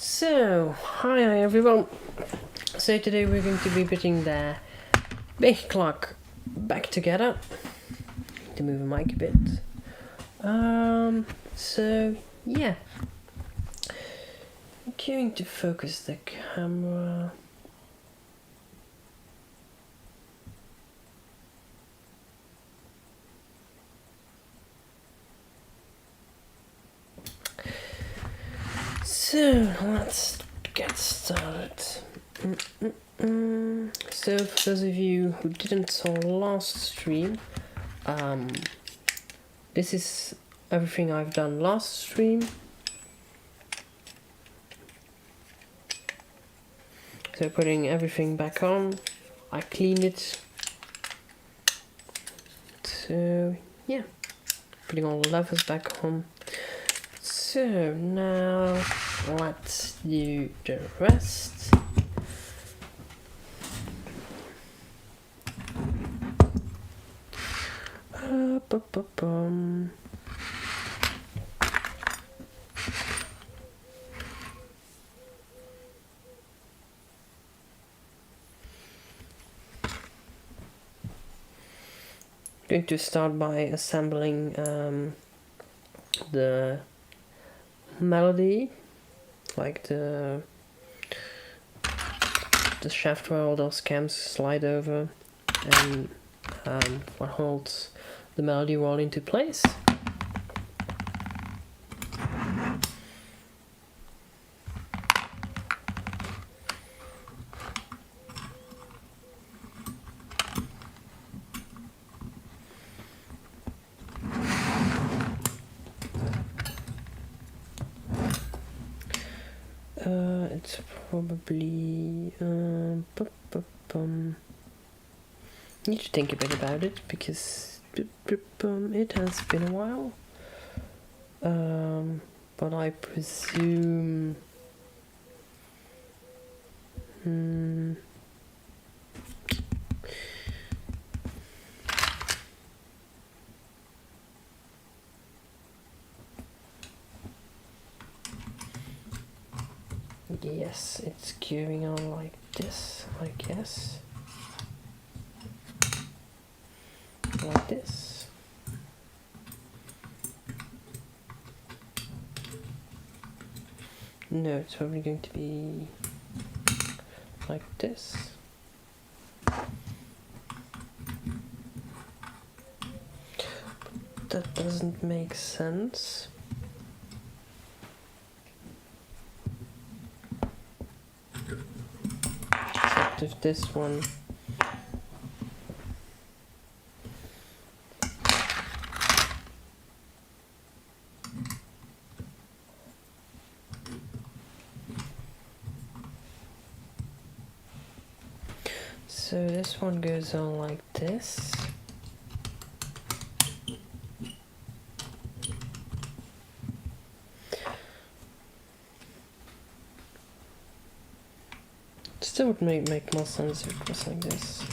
So, hi everyone. So today we're going to be putting the big clock back together. To move the mic a bit. So yeah. I'm going to focus the camera. So let's get started. So for those of you who didn't saw last stream, this is everything I've done last stream. So putting everything back on, I cleaned it. So yeah, putting all the levers back on. So now let's do the rest. Going to start by assembling the melody, like the shaft where all those cams slide over, and what holds the melody roll into place. It's probably need to think a bit about it because it has been a while. But I presume yes, it's going on like this, I guess. Like this. No, it's probably going to be like this. That doesn't make sense. Except if this one so this one goes on like this. Still would make more sense if it was like this.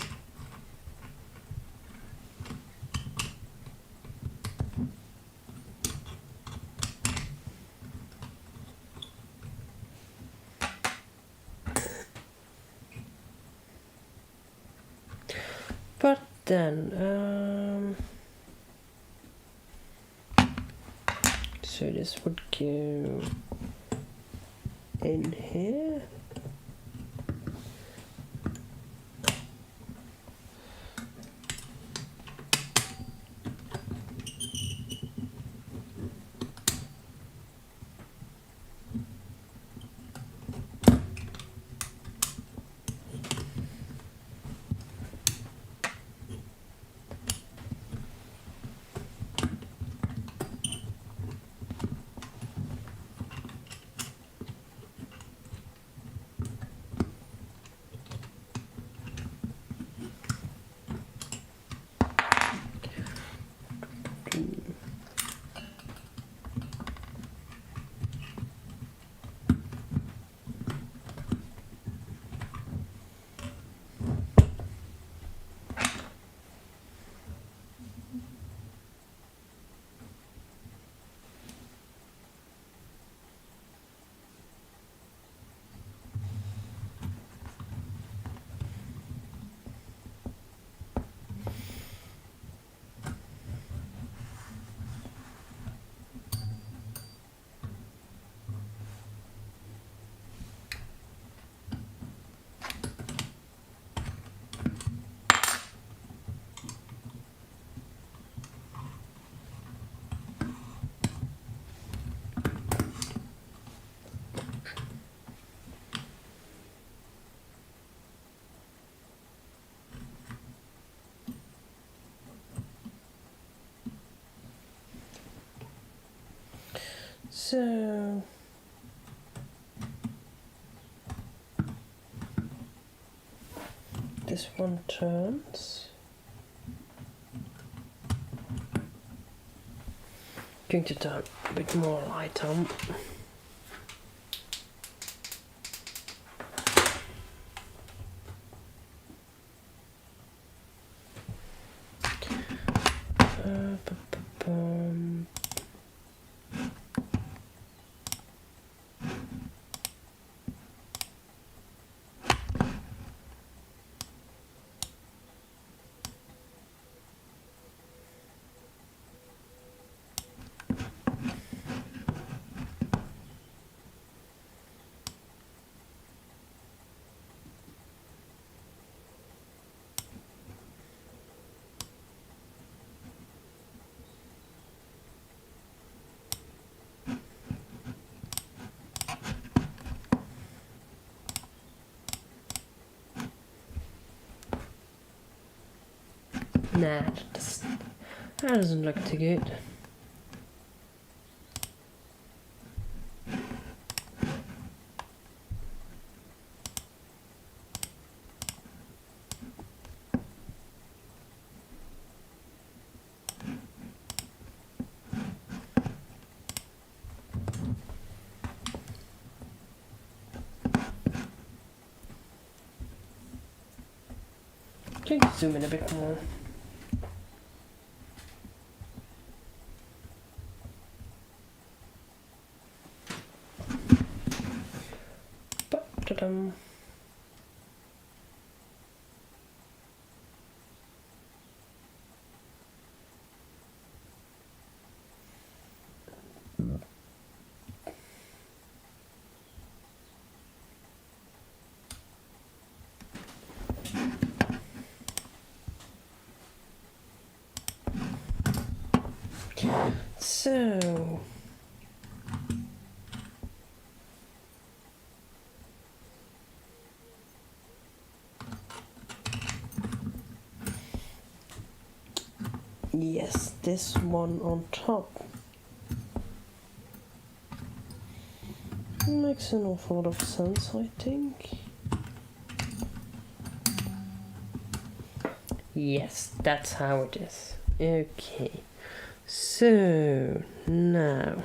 But then, so this would go in here. So this one turns. Going to turn a bit more light on. Nah, that doesn't look too good. Can you zoom in a bit more? Ba-da-dum. So yes, this one on top makes an awful lot of sense, I think. Yes, that's how it is. Okay, so now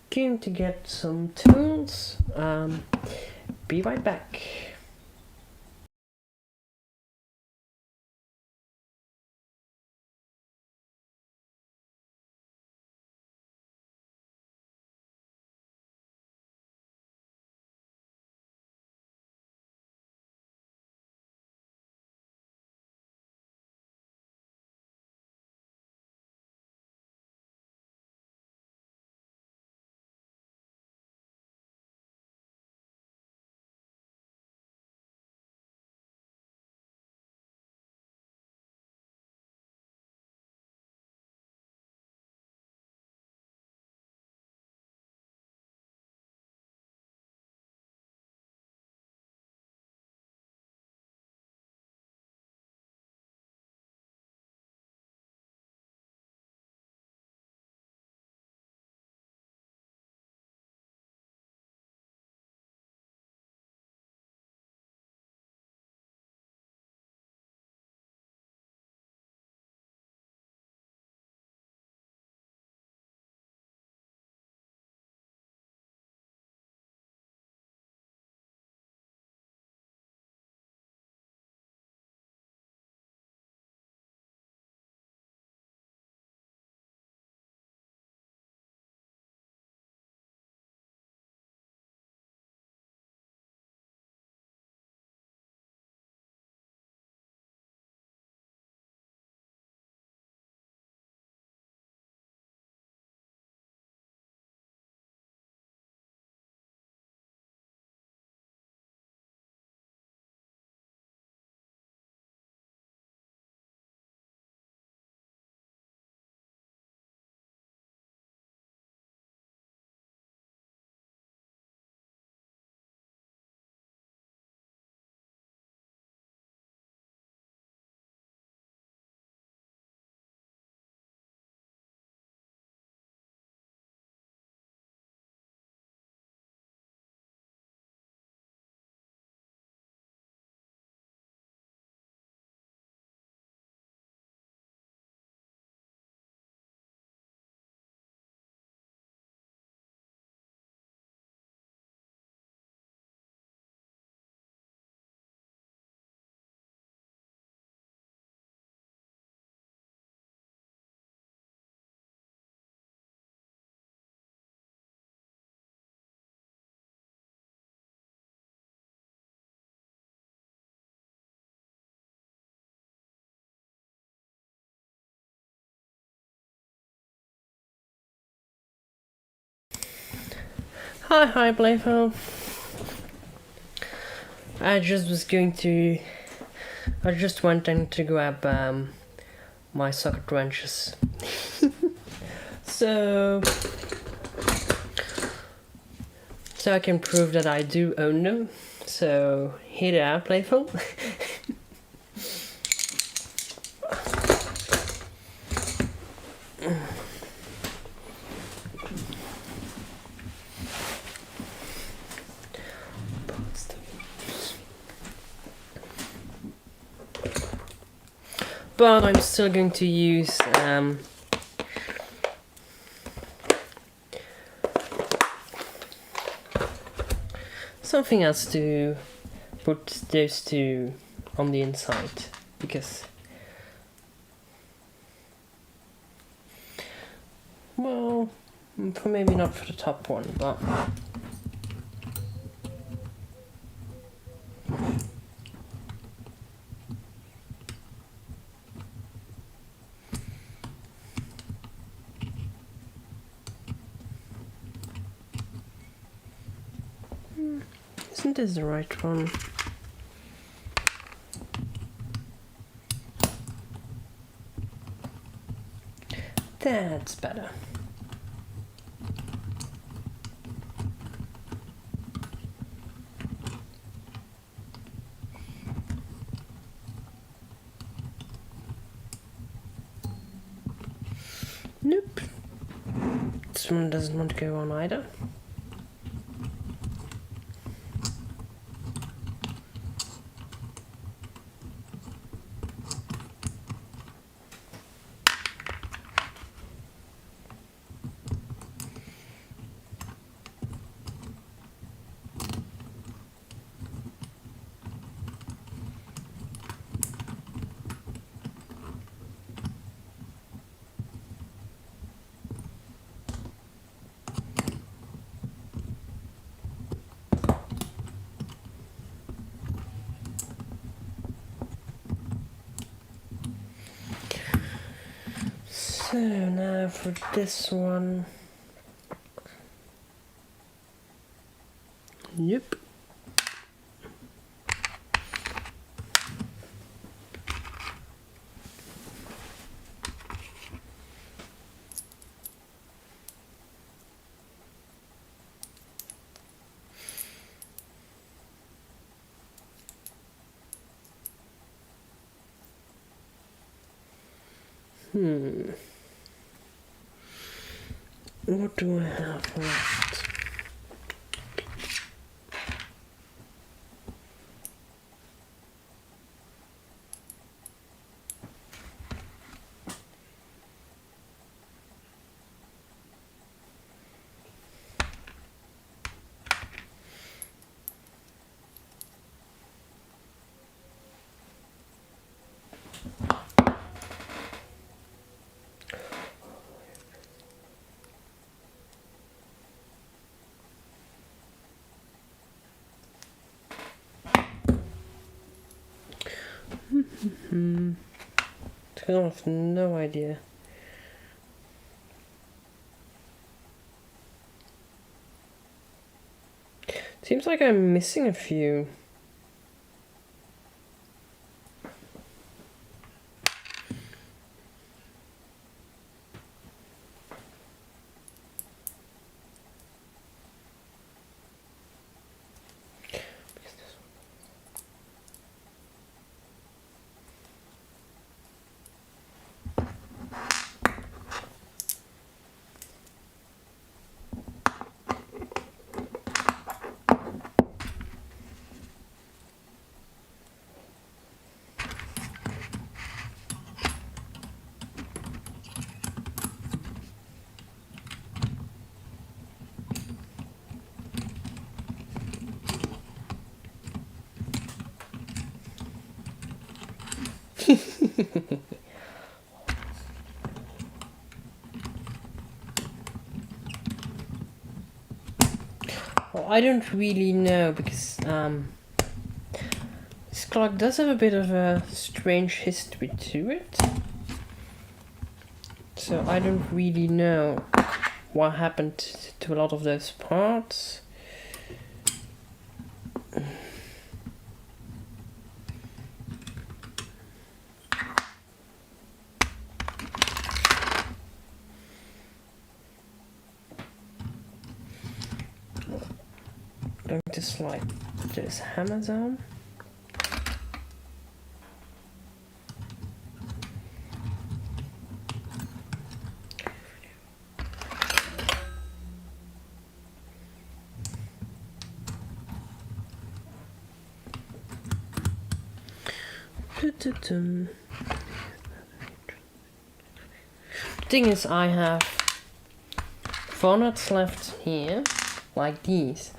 going to get some tools. Be right back. Hi, Playful. I just went in to grab my socket wrenches. so I can prove that I do own them. So here they are, Playful. But I'm still going to use something else to put those two on the inside, because, well, maybe not for the top one, but isn't this the right one? That's better. Nope. This one doesn't want to go on either. So now for this one. Yep. What do I have left? I have no idea. Seems like I'm missing a few. Well, I don't really know, because this clock does have a bit of a strange history to it. So I don't really know what happened to a lot of those parts. Going to slide this hammer down. The thing is, I have 4 nuts left here, like these,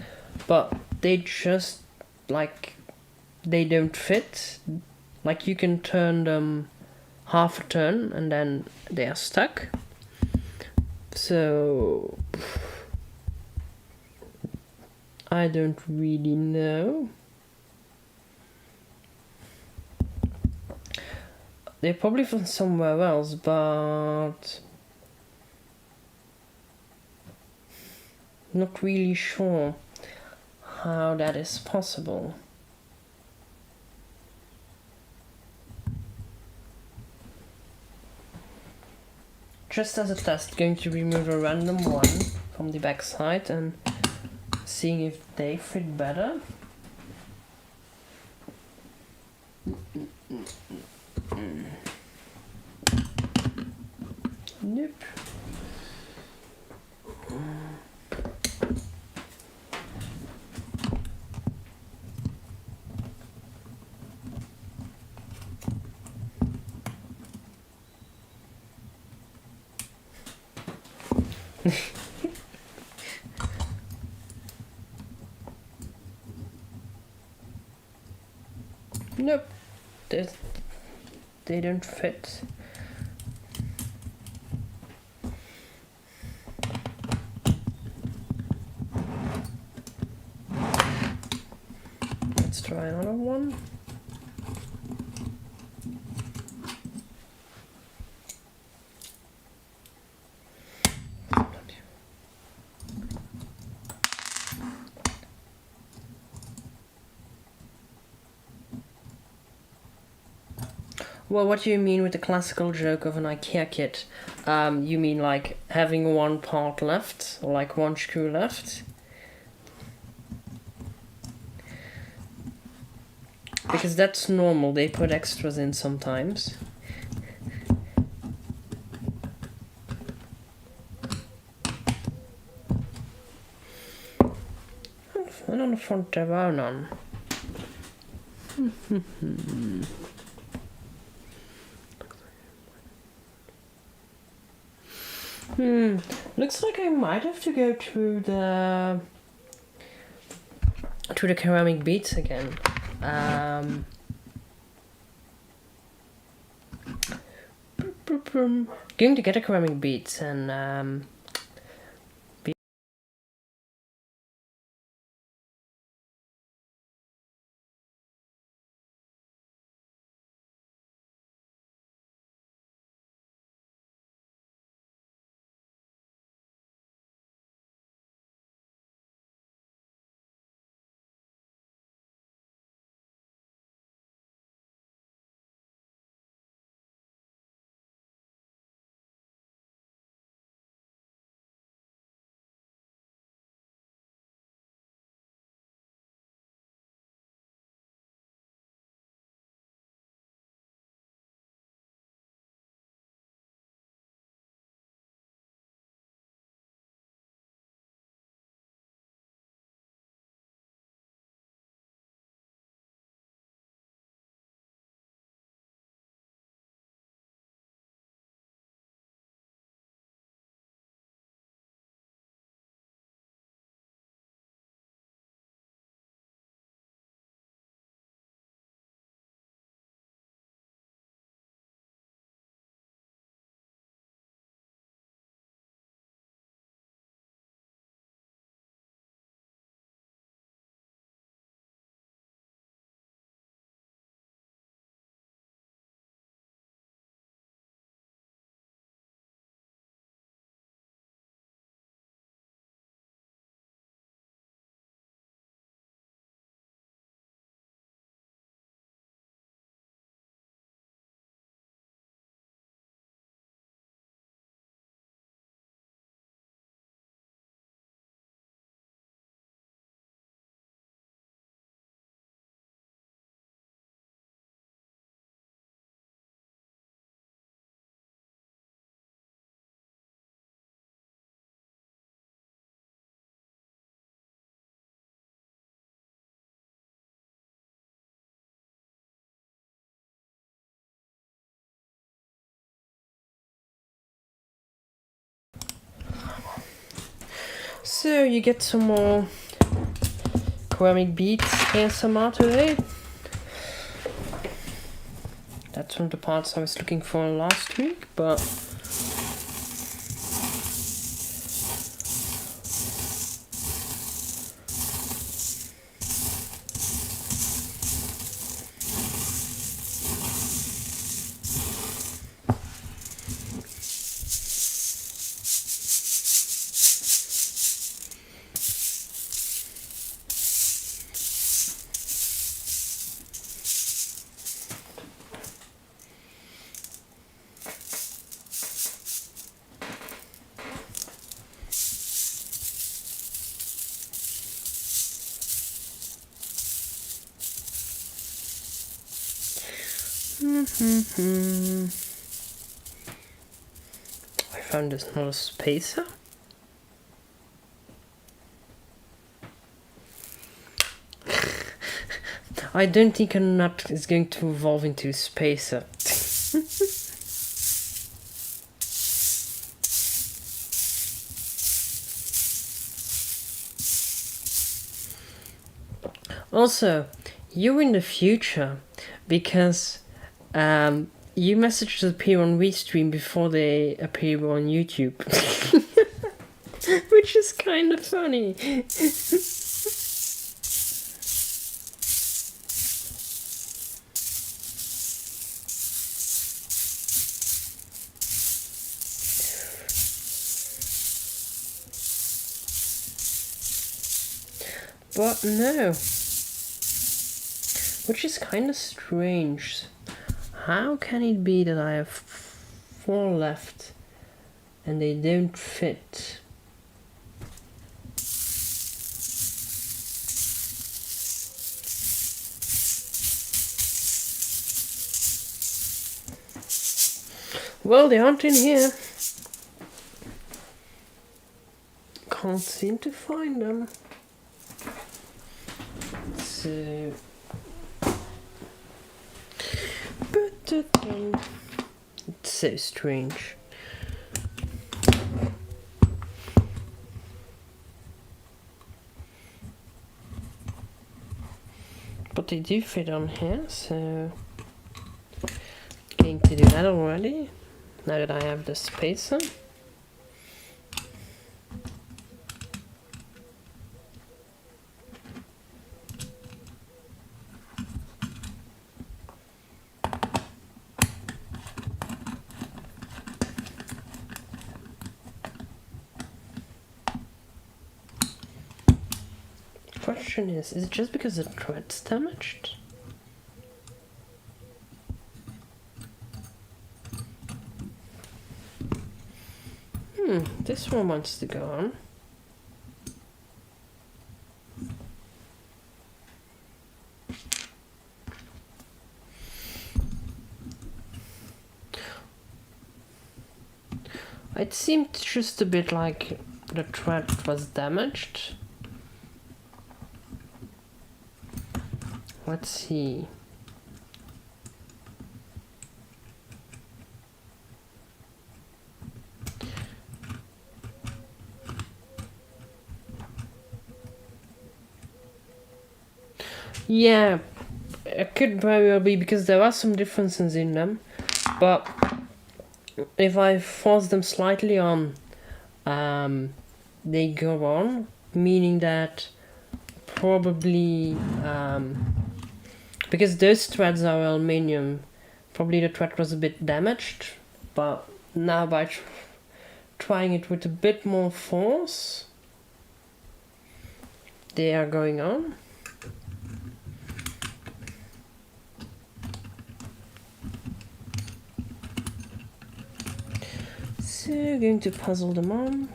but they just, like, they don't fit. Like, you can turn them half a turn and then they are stuck. So I don't really know. They're probably from somewhere else, but not really sure how that is possible. Just as a test, going to remove a random one from the back side and seeing if they fit better. Nope. Nope. They don't fit. Let's try another one. Well, what do you mean with the classical joke of an IKEA kit? You mean like having one part left, or like one screw left? Because that's normal, they put extras in sometimes. En aan de front er wel none. Looks like I might have to go to the ceramic beads again. Going to get a ceramic beads and So you get some more ceramic beads ASMR today. That's one of the parts I was looking for last week, but I found this little spacer. I don't think a nut is going to evolve into a spacer. Also, you're in the future because you messages appear on Restream before they appear on YouTube. Which is kind of funny. But no. Which is kind of strange. How can it be that I have 4 left and they don't fit? Well, they aren't in here. Can't seem to find them. So... It's so strange. But they do fit on here, so going to do that already. Now that I have the spacer. Question is it just because the thread's damaged? This one wants to go on. It seemed just a bit like the thread was damaged. Let's see. Yeah, it could very well be because there are some differences in them, but if I force them slightly on, they go on, meaning that probably because those threads are aluminium, probably the thread was a bit damaged, but now by trying it with a bit more force, they are going on. So going to puzzle them on.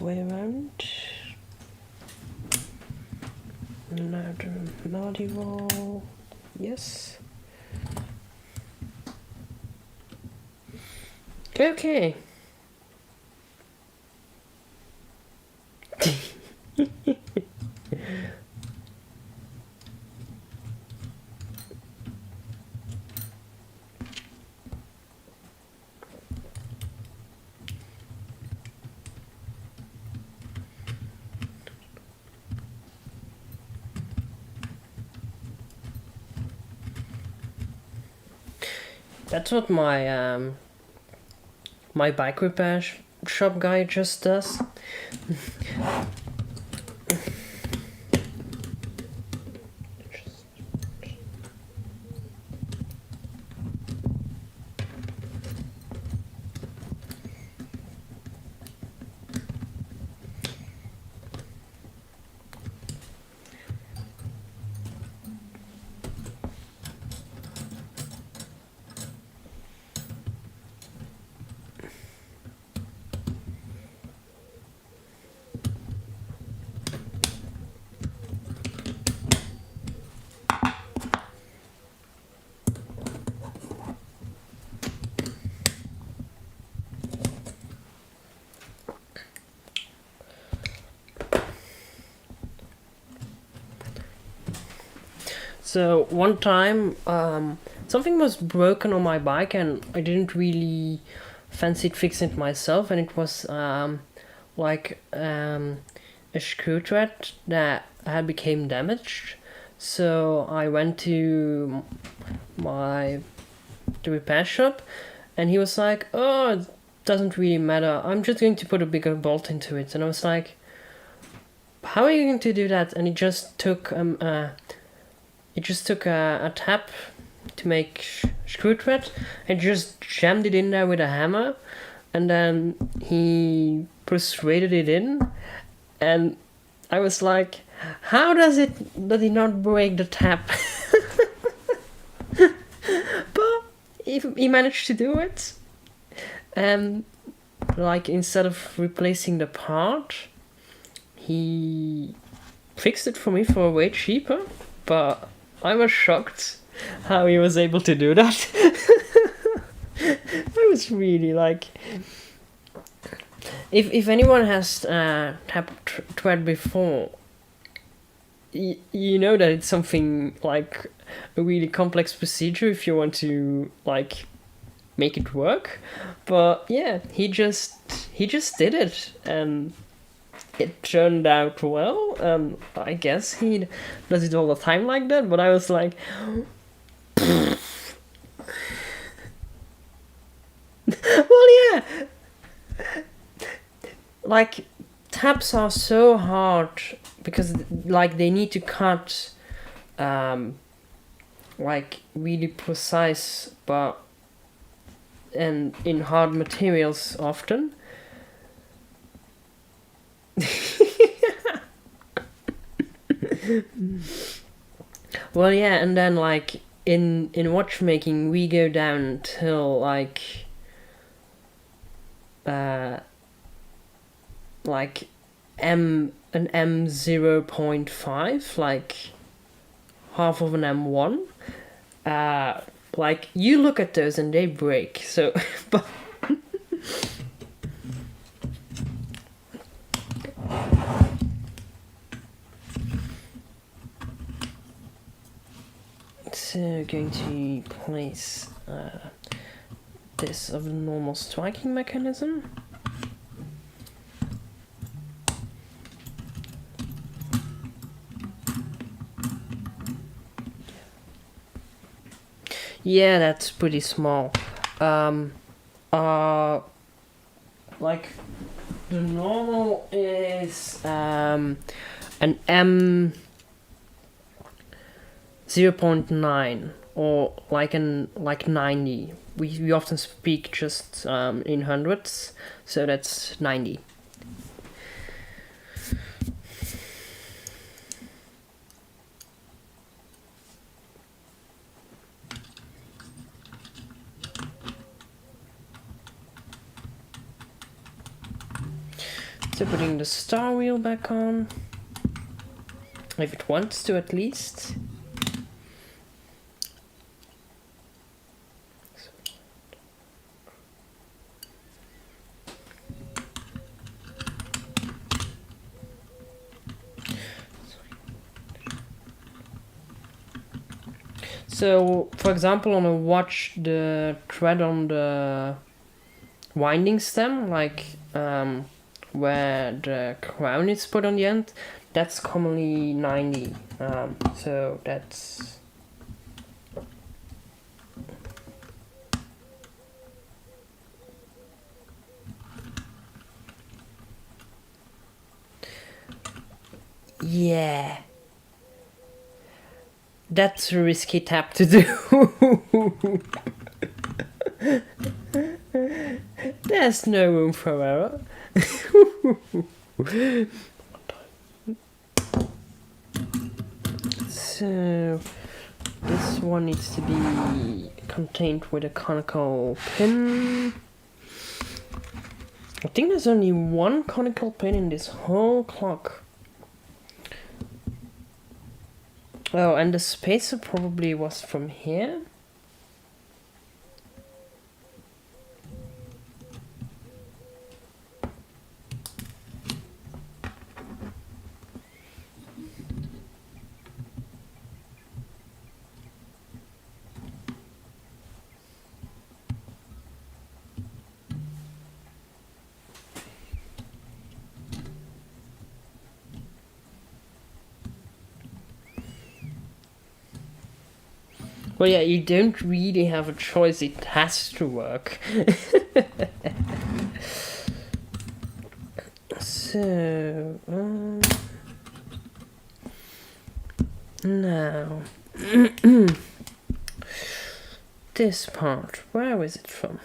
way around. Now the melody roll. Yes. Okay. That's what my my bike repair shop guy just does. So one time, something was broken on my bike, and I didn't really fancy fixing it myself, and it was like a screw thread that had became damaged. So I went to the repair shop, and he was like, "Oh, it doesn't really matter. I'm just going to put a bigger bolt into it." And I was like, "How are you going to do that?" And he just took a tap to make screw thread and just jammed it in there with a hammer, and then he persuaded it in, and I was like, how does it not break the tap? But he managed to do it, and like instead of replacing the part, he fixed it for me for way cheaper. But I was shocked how he was able to do that. I was really like, if anyone has tapped thread before, you know that it's something like a really complex procedure if you want to like make it work. But yeah, he just did it, and it turned out well. I guess he does it all the time like that, but I was like, well, yeah, like taps are so hard because like they need to cut like really precise, but and in hard materials often. Well, yeah, and then like in watchmaking we go down till like an M0.5, like half of an M1. Like you look at those and they break. So, but so going to place this of the normal striking mechanism. Yeah, that's pretty small. Like the normal is an M 0.9 or like 90. We often speak just in hundreds, so that's 90. So putting the star wheel back on. If it wants to, at least. So, for example, on a watch, the thread on the winding stem, like where the crown is put on the end, that's commonly 90. So that's... Yeah. That's a risky tap to do. There's no room for error. So this one needs to be contained with a conical pin. I think there's only one conical pin in this whole clock. Oh, and the spacer probably was from here. Well, yeah, you don't really have a choice, it has to work. So, now, this part, where is it from?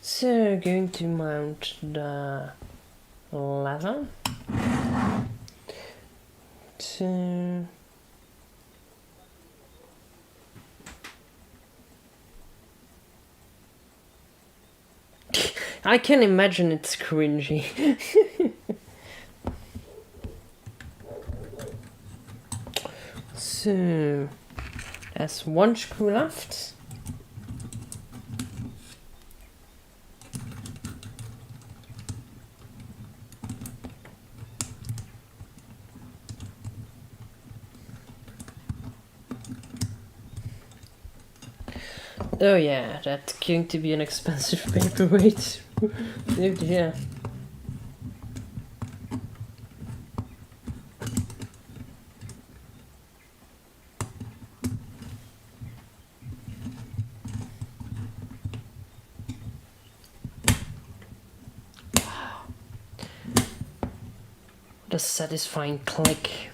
So, going to mount the lever. So, I can imagine it's cringy. So, there's one screw left. Oh yeah, that's going to be an expensive paperweight. Oh dear. The satisfying click.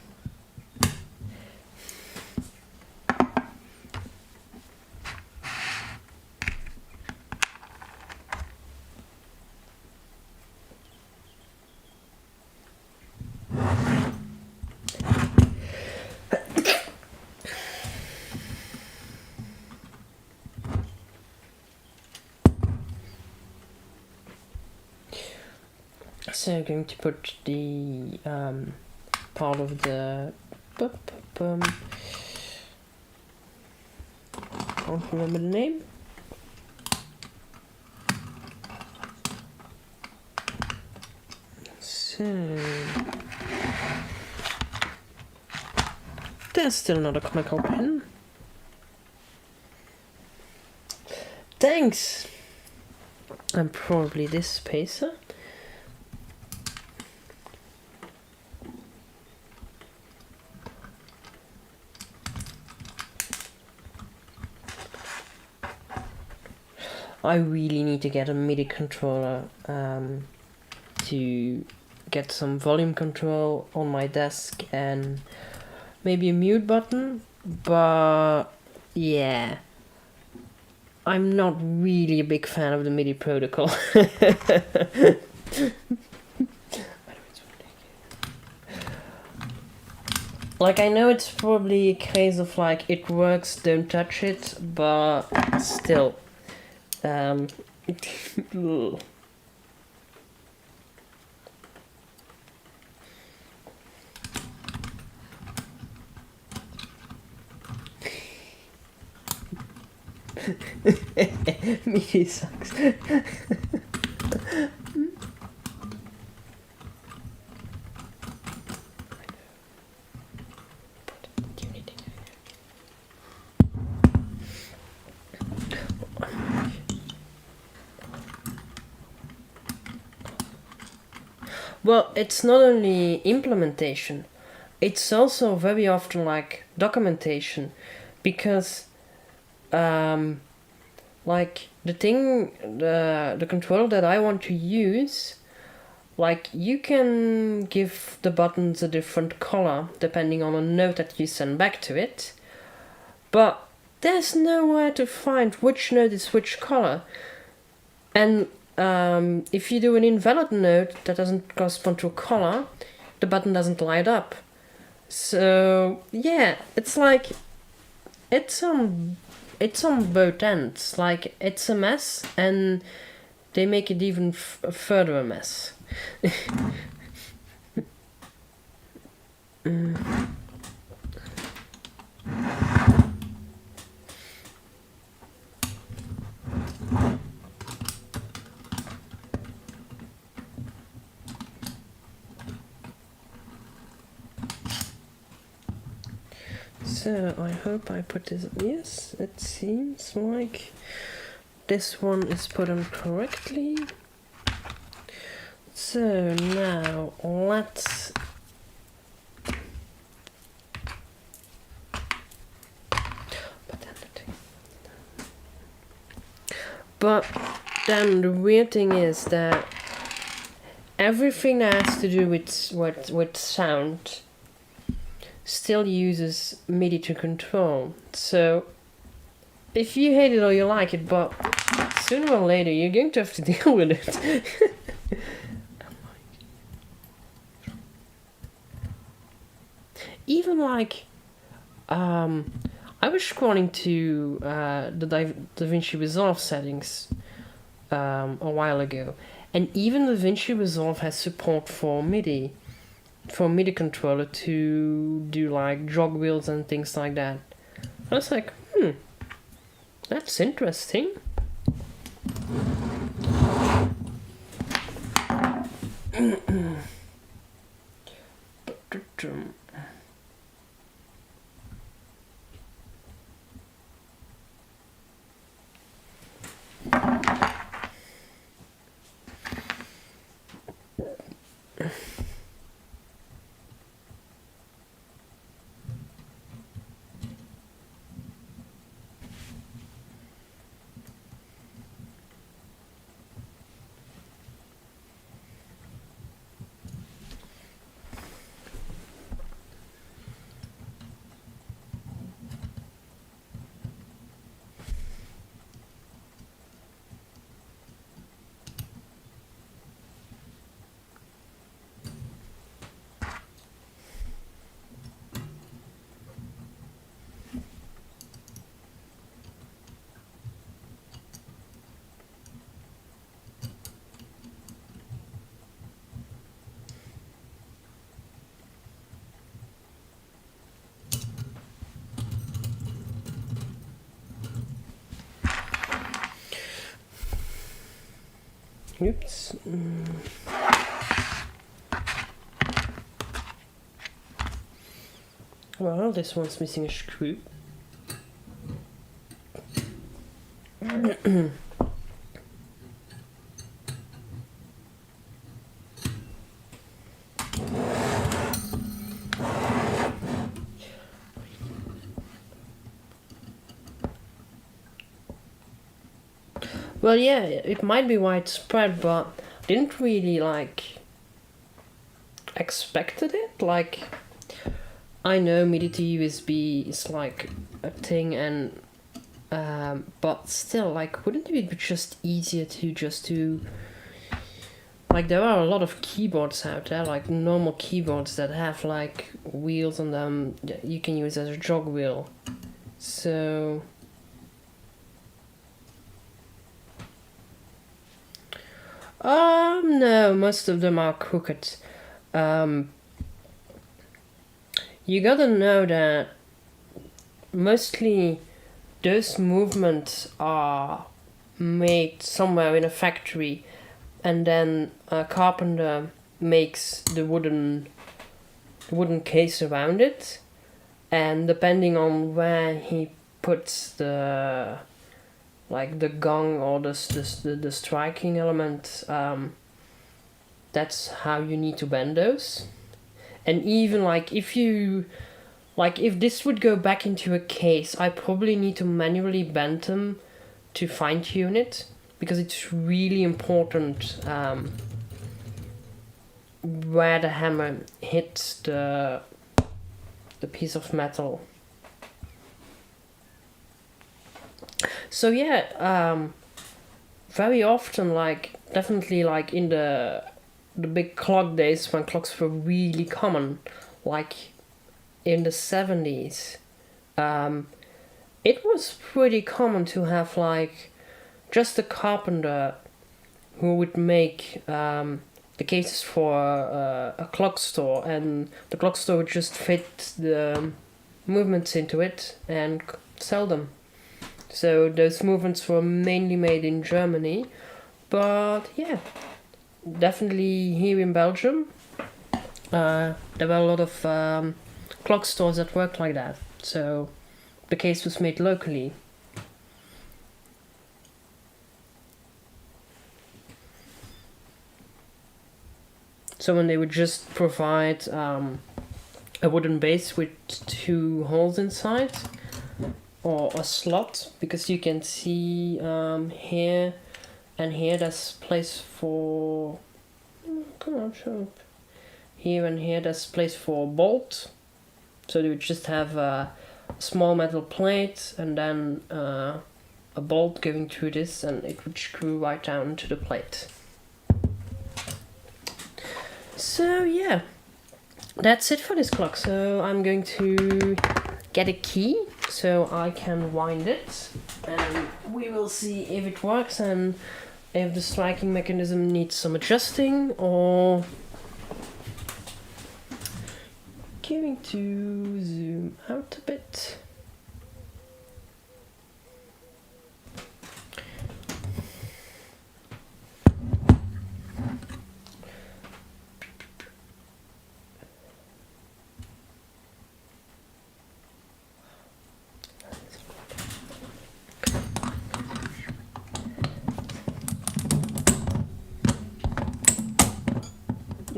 So I'm going to put the part of the I don't remember the name. So there's still not a conical pin. Thanks! And probably this spacer. I really need to get a MIDI controller to get some volume control on my desk and maybe a mute button, but yeah, I'm not really a big fan of the MIDI protocol. Like, I know it's probably a case of like, it works, don't touch it, but still. MIDI sucks. Well, it's not only implementation, it's also very often like documentation, because like the controller that I want to use, like you can give the buttons a different color depending on a note that you send back to it, but there's nowhere to find which note is which color. And if you do an invalid note that doesn't correspond to a color, the button doesn't light up. So yeah, it's like it's on both ends. Like, it's a mess, and they make it even further a mess. So I hope I put this. Yes, it seems like this one is put on correctly. So now let's but then the weird thing is that everything that has to do with sound still uses MIDI to control. So if you hate it or you like it, but sooner or later you're going to have to deal with it. Even like I was scrolling to the DaVinci Resolve settings a while ago, and even DaVinci Resolve has support for MIDI controller to do like jog wheels and things like that. I was like, that's interesting. Oops. Well, this one's missing a screw. Well, yeah, it might be widespread, but didn't really like expected it. Like, I know MIDI USB is like a thing, and but still, like, wouldn't it be just easier to like, there are a lot of keyboards out there, like normal keyboards that have like wheels on them that you can use as a jog wheel. So no, most of them are crooked. You gotta know that mostly those movements are made somewhere in a factory, and then a carpenter makes the wooden case around it, and depending on where he puts the like the gong or the striking element, that's how you need to bend those. And even like if this would go back into a case, I probably need to manually bend them to fine tune it, because it's really important where the hammer hits the piece of metal. So yeah, very often, like definitely like in the big clock days when clocks were really common, like in the 70s, it was pretty common to have like just a carpenter who would make the cases for a clock store, and the clock store would just fit the movements into it and sell them. So those movements were mainly made in Germany, but yeah, definitely here in Belgium, there were a lot of clock stores that worked like that. So the case was made locally. So when they would just provide a wooden base with 2 holes inside, or a slot, because you can see here and here there's place for, come on, show up. Here and here there's place for a bolt, so they would just have a small metal plate and then a bolt going through this, and it would screw right down to the plate. So yeah, that's it for this clock. So I'm going to get a key so I can wind it, and we will see if it works and if the striking mechanism needs some adjusting, or going to zoom out a bit.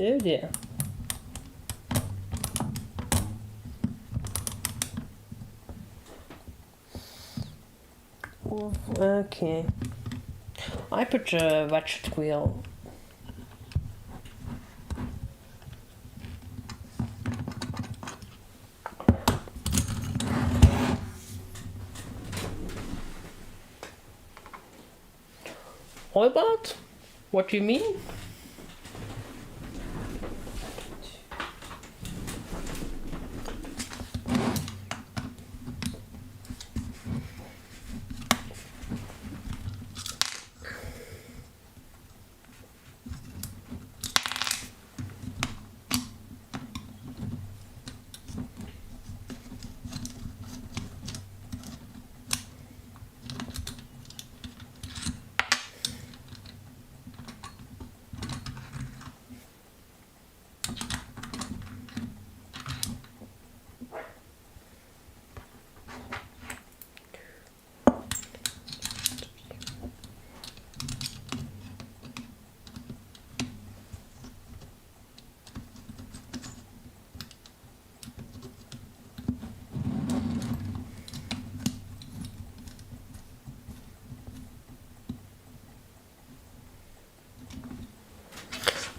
Oh dear. Okay. I put a ratchet wheel. How about? What do you mean?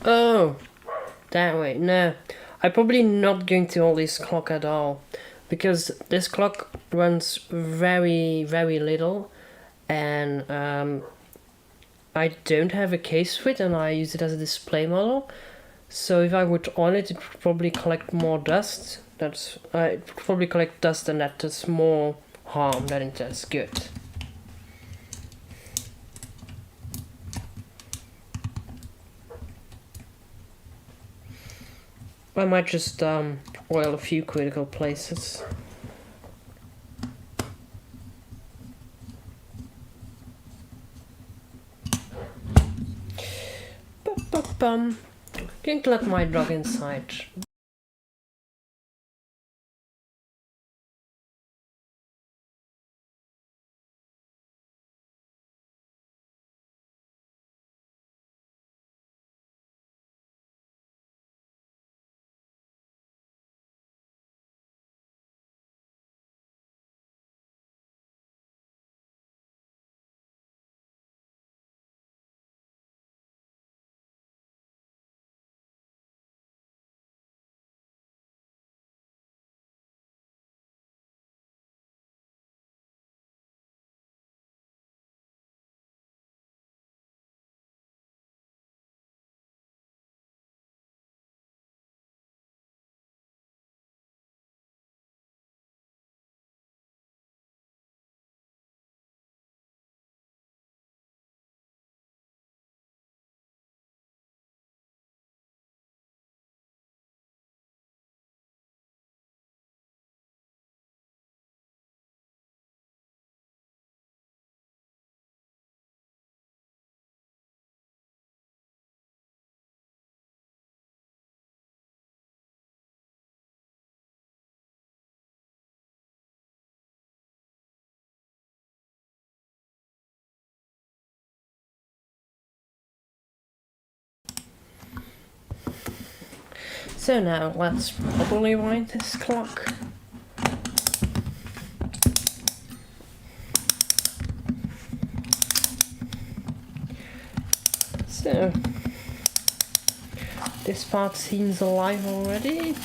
Oh, that way. No, I'm probably not going to hold this clock at all, because this clock runs very, very little, and I don't have a case for it, and I use it as a display model. So if I would on it, it would probably collect more dust. It would probably collect dust, and that does more harm than it does good. I might just oil a few critical places. Going to let my dog inside. So now let's properly wind this clock. So this part seems alive already.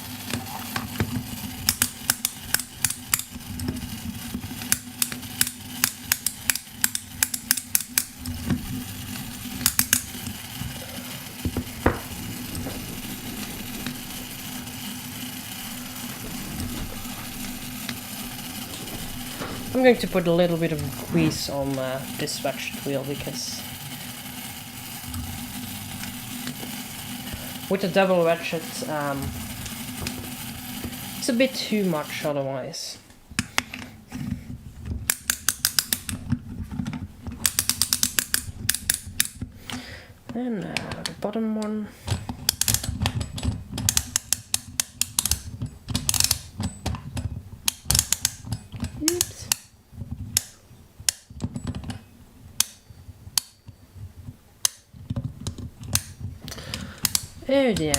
I'm going to put a little bit of grease on this ratchet wheel, because with the double ratchet it's a bit too much otherwise. And the bottom one. Oops. Oh dear.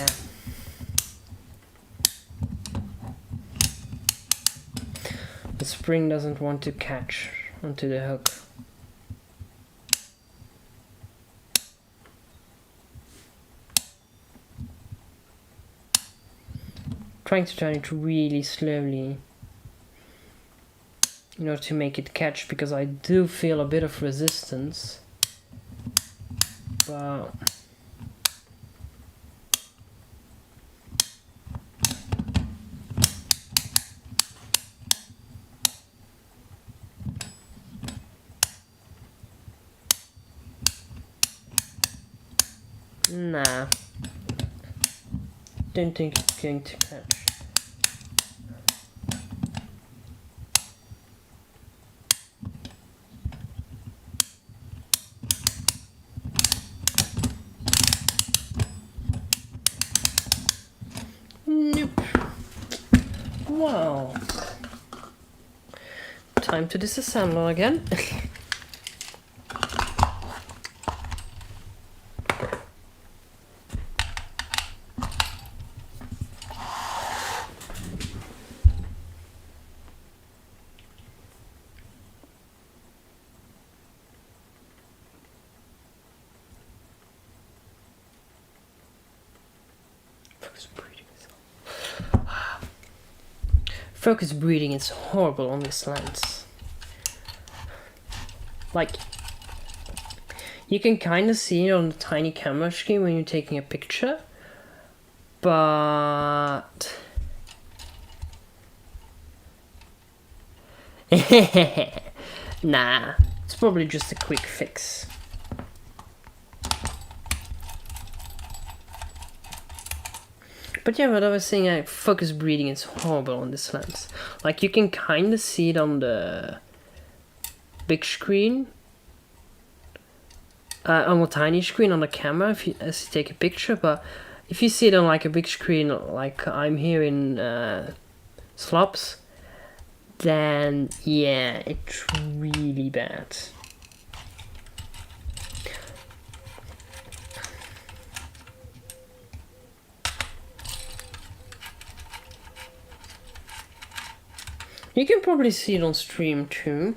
The spring doesn't want to catch onto the hook. Trying to turn it really slowly in order to make it catch, because I do feel a bit of resistance. But nah, don't think it's going to catch. Nope. Wow. Time to disassemble again. Focus breathing is horrible on this lens. Like, you can kind of see it on the tiny camera screen when you're taking a picture, but nah, it's probably just a quick fix. But yeah, what I was saying, focus breathing is horrible on this lens. Like, you can kind of see it on the big screen, on a tiny screen on the camera as you take a picture, but if you see it on like a big screen, like I'm here in Slops, then yeah, it's really bad. You can probably see it on stream too.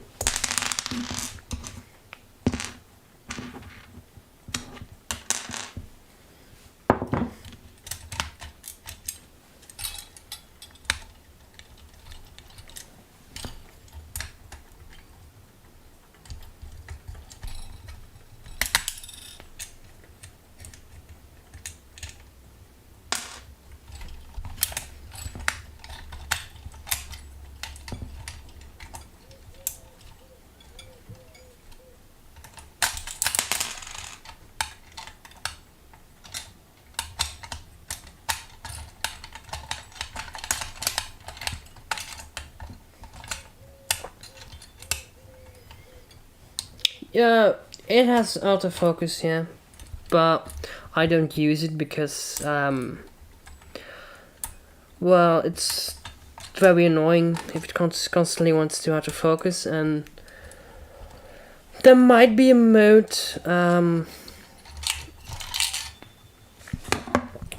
Yeah, it has autofocus, yeah, but I don't use it because, well, it's very annoying if it constantly wants to autofocus, and there might be a mode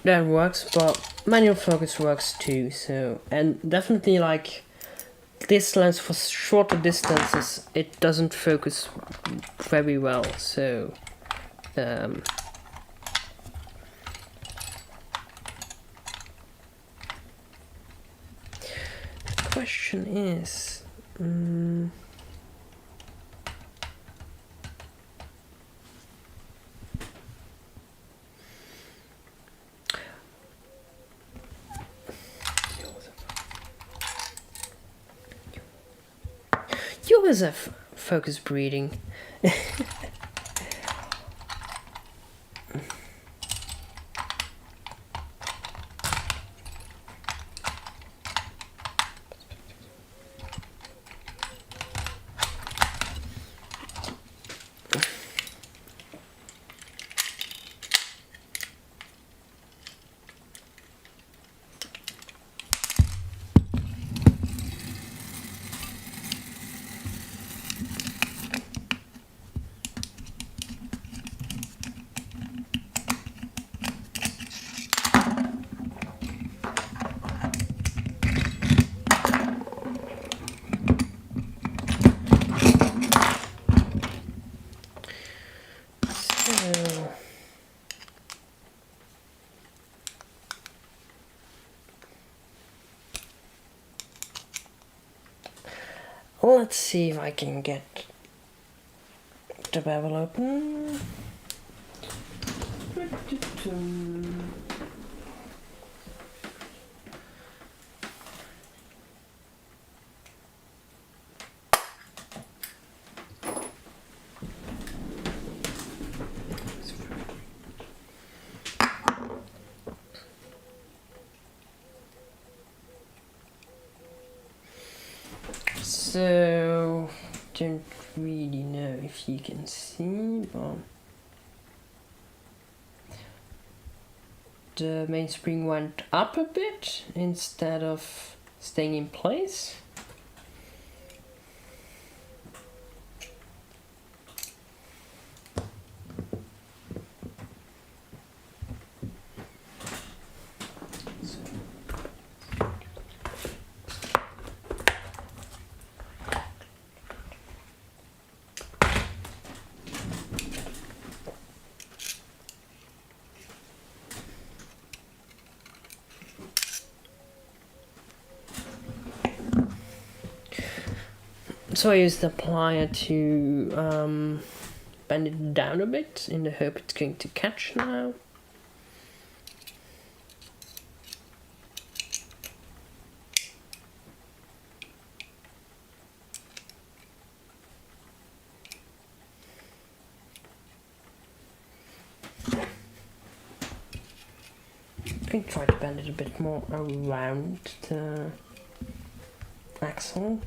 that works, but manual focus works too, so, and definitely like this lens for shorter distances, it doesn't focus very well, so the question is, you always have focus breathing. Let's see if I can get the bevel open. So, don't really know if you can see, but the mainspring went up a bit instead of staying in place. So I use the plier to bend it down a bit in the hope it's going to catch now. I can try to bend it a bit more around the axle.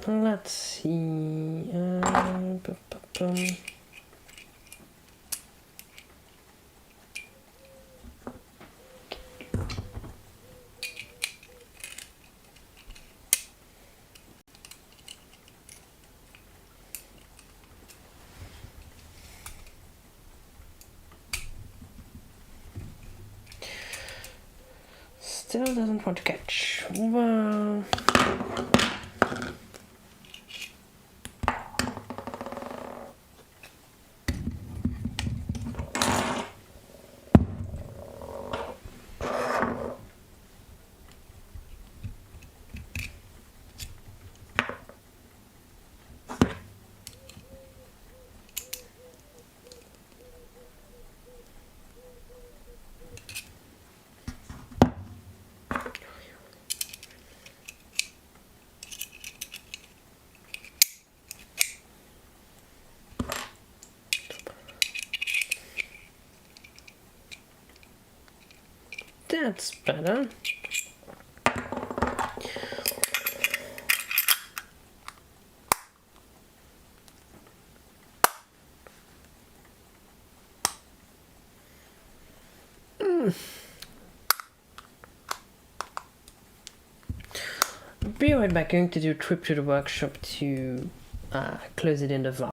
Let's see. Still doesn't want to catch. Well. That's better. Be right back. Going to do a trip to the workshop to close it in the valve.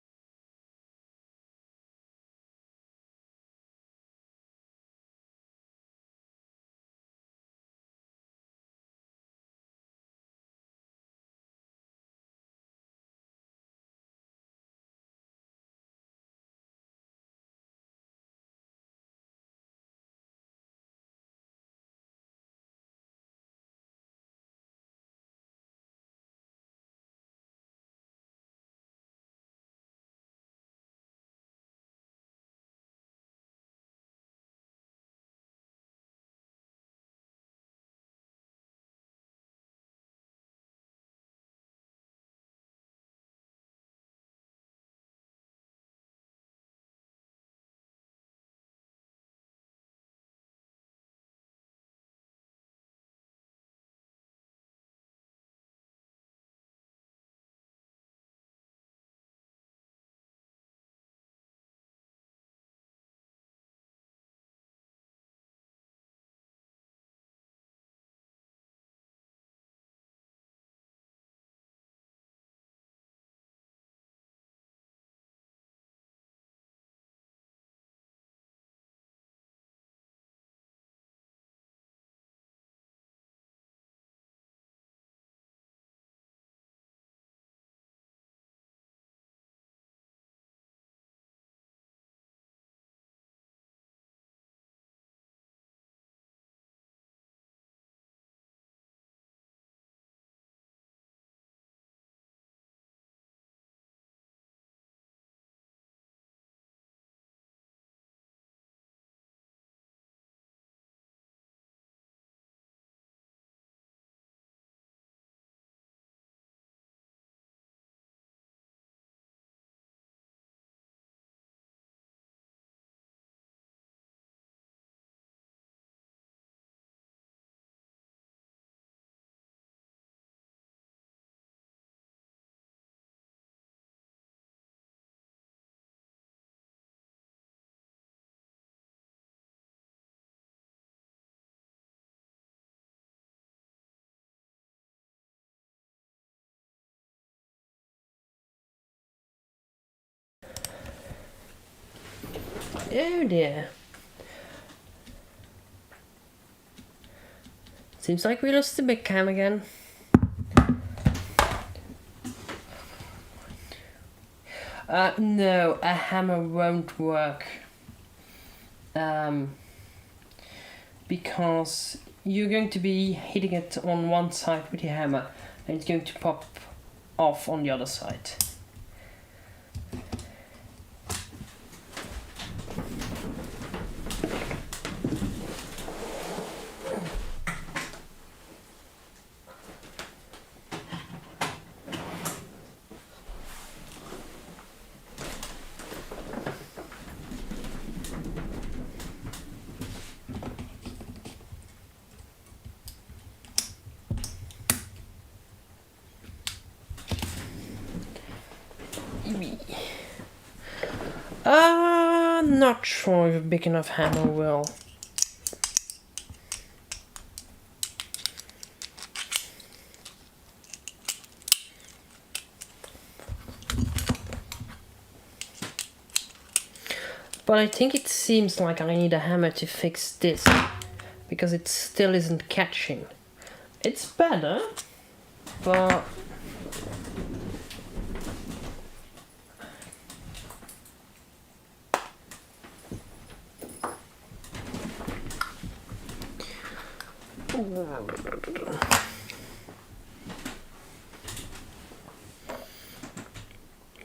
Oh dear. Seems like we lost the big cam again. No, a hammer won't work. Because you're going to be hitting it on one side with your hammer and it's going to pop off on the other side. Not sure if a big enough hammer will. But I think it seems like I need a hammer to fix this, because it still isn't catching. It's better, but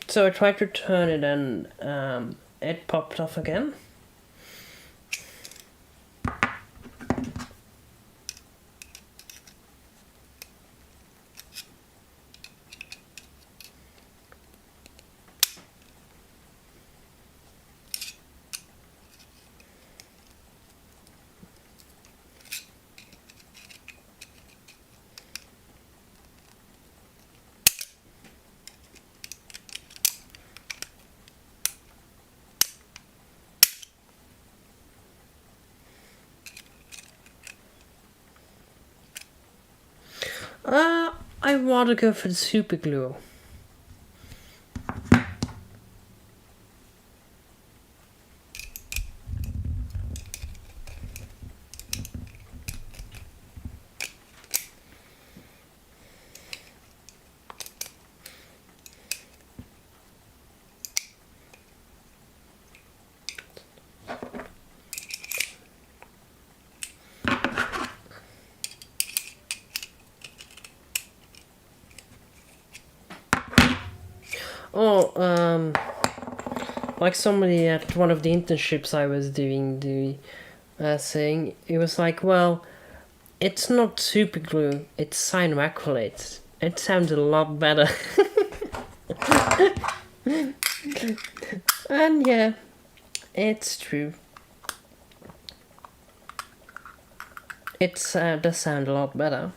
so I tried to turn it and it popped off again. I want to go for the super glue. Oh, like somebody at one of the internships I was doing, saying, it was like, well, it's not super glue, it's cyanoacrylate. It sounds a lot better. And yeah, it's true. It does sound a lot better.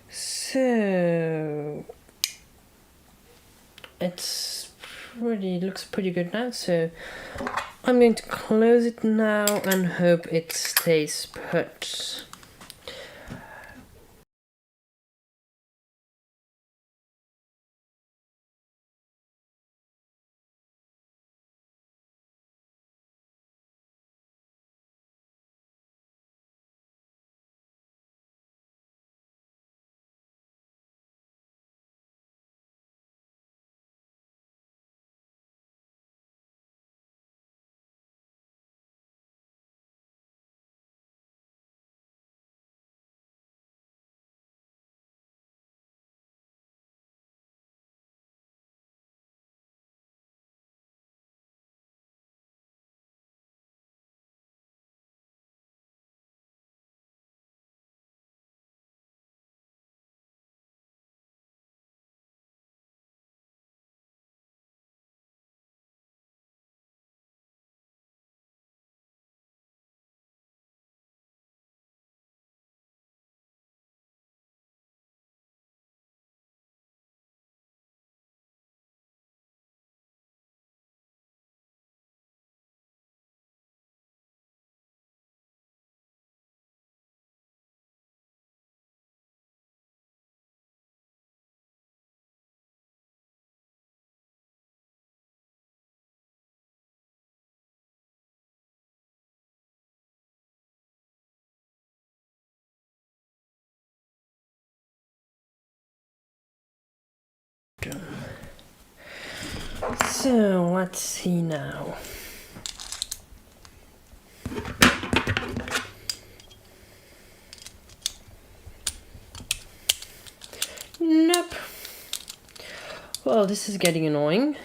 So looks pretty good now, so I'm going to close it now and hope it stays put. So let's see now. Nope. Well, this is getting annoying.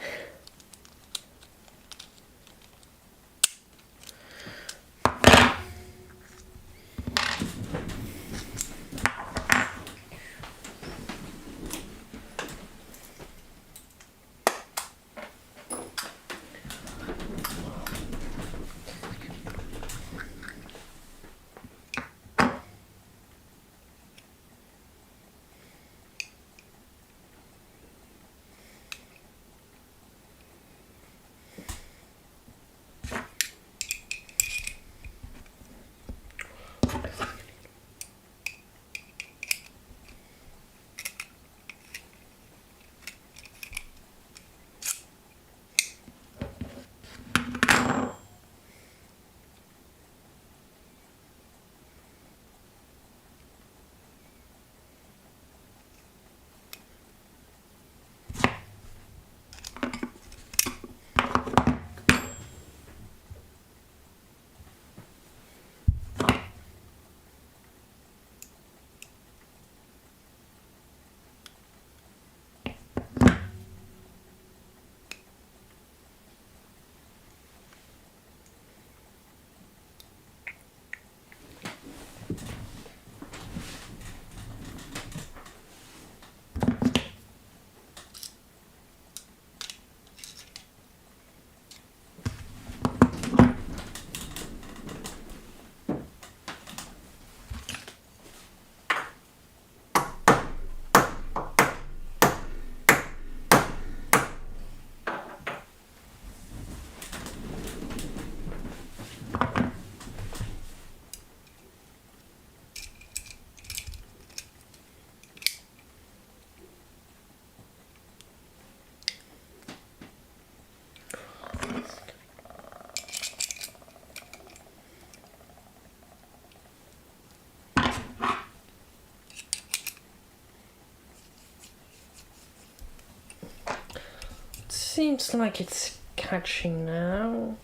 Seems like it's catching now.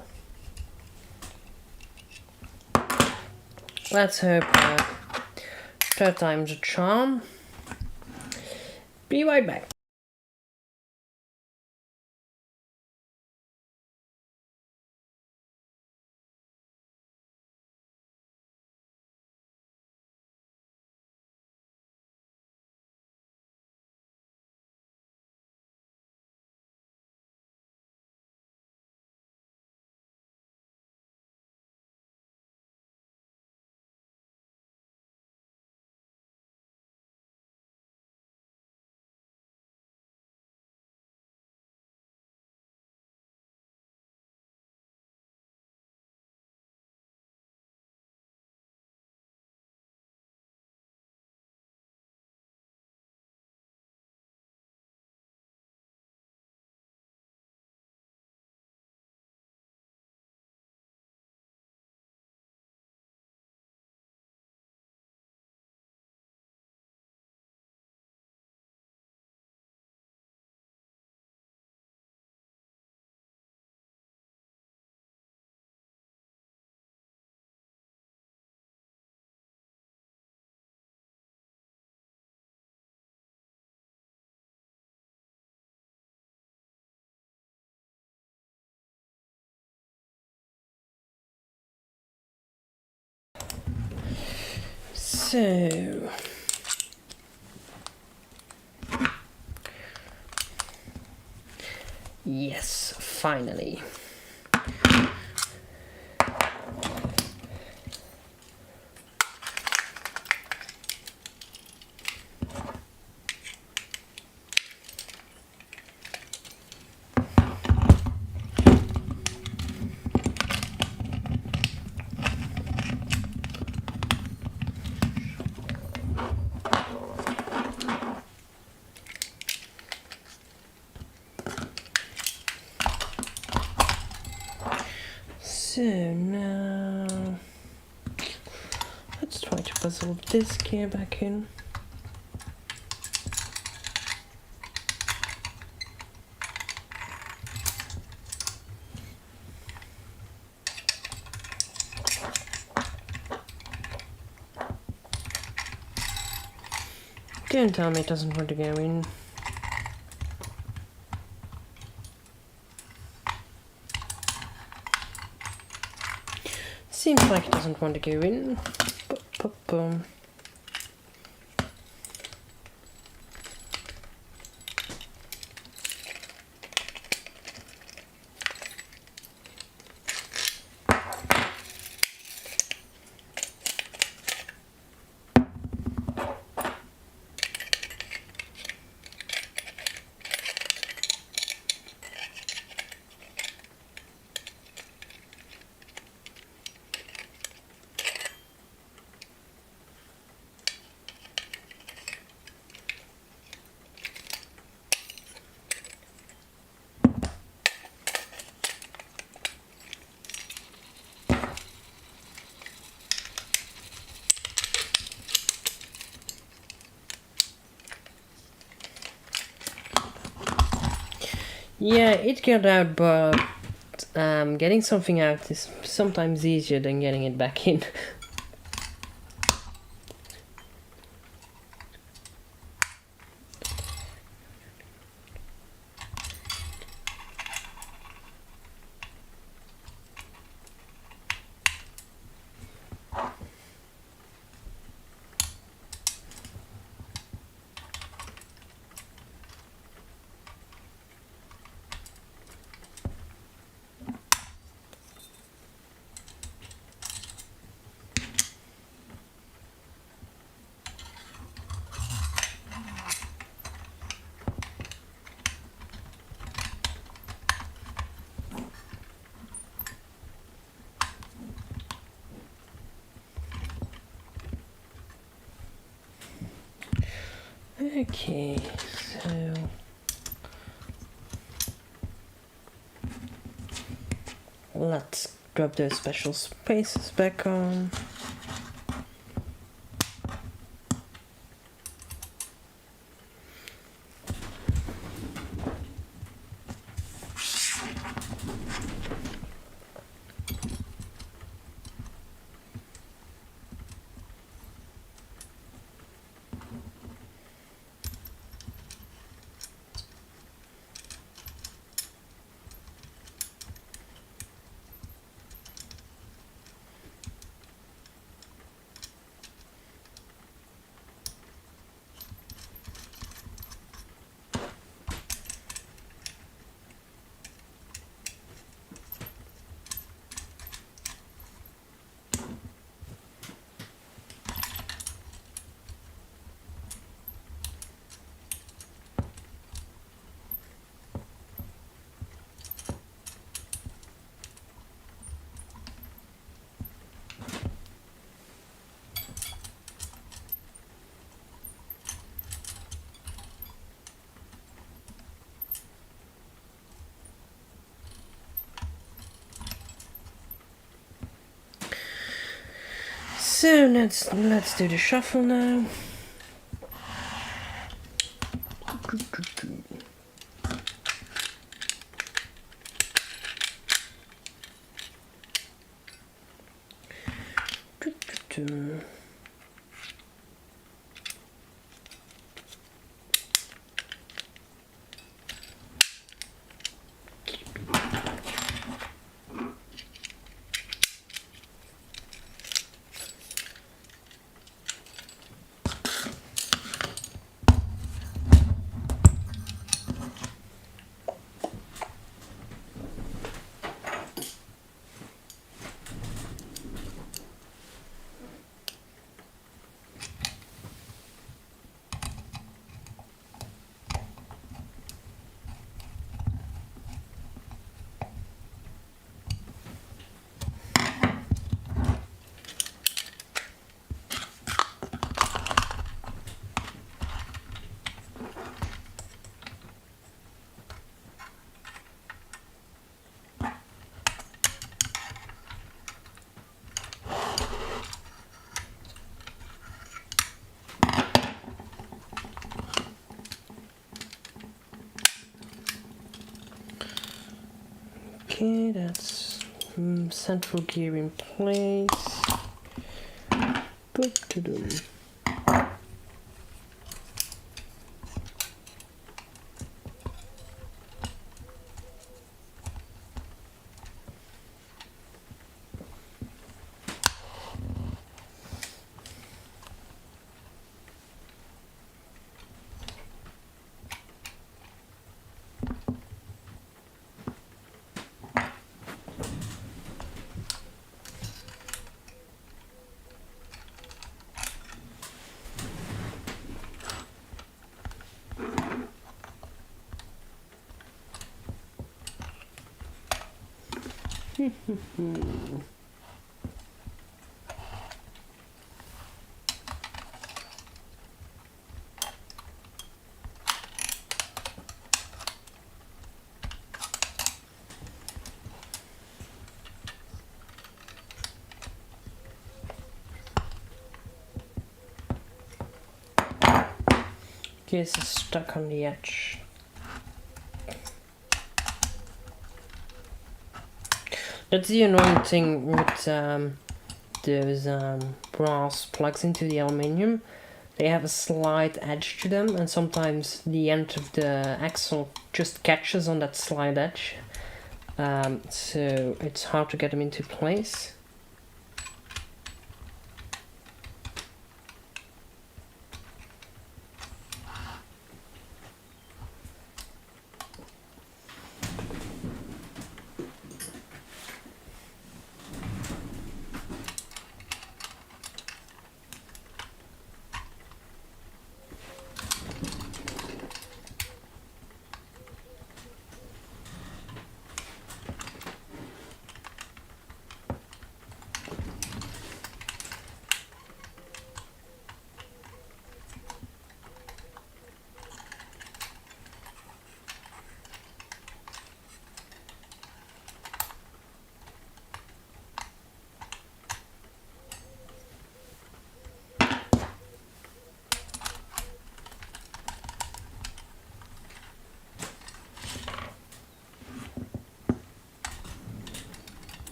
Let's hope third time's a charm. Be right back. So yes, finally. So now let's try to puzzle this gear back in. Don't tell me it doesn't want to go in. Seems like it doesn't want to go in. Boom. Yeah, it got out, but getting something out is sometimes easier than getting it back in. Okay, so let's drop those special spaces back on. So let's do the shuffle now. Okay, that's central gear in place. This is stuck on the edge. That's the annoying thing with those brass plugs into the aluminium. They have a slight edge to them, and sometimes the end of the axle just catches on that slight edge. So it's hard to get them into place.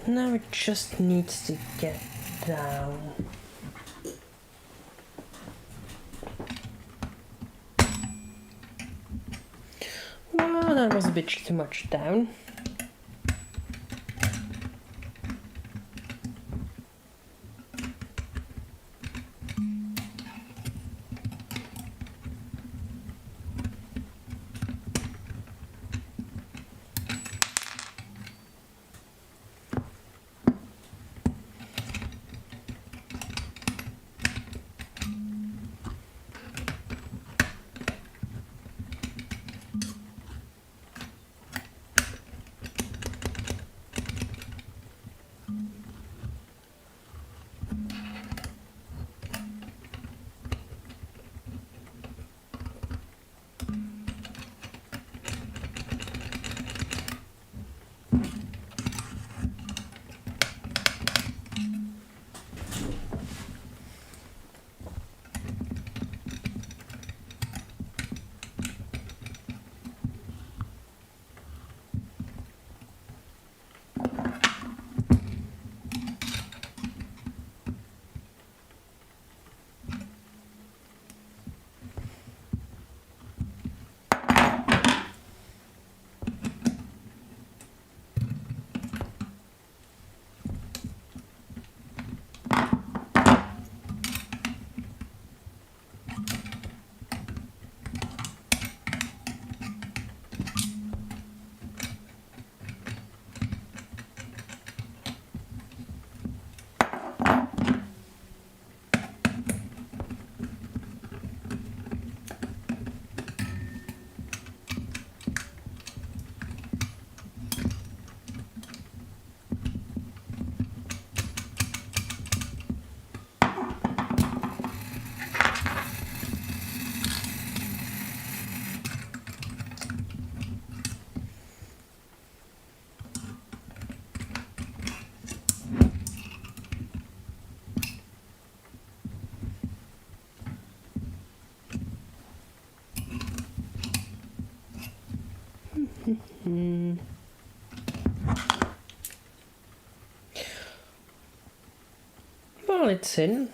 Now it just needs to get down. Well, that was a bit too much down. Well, it's in.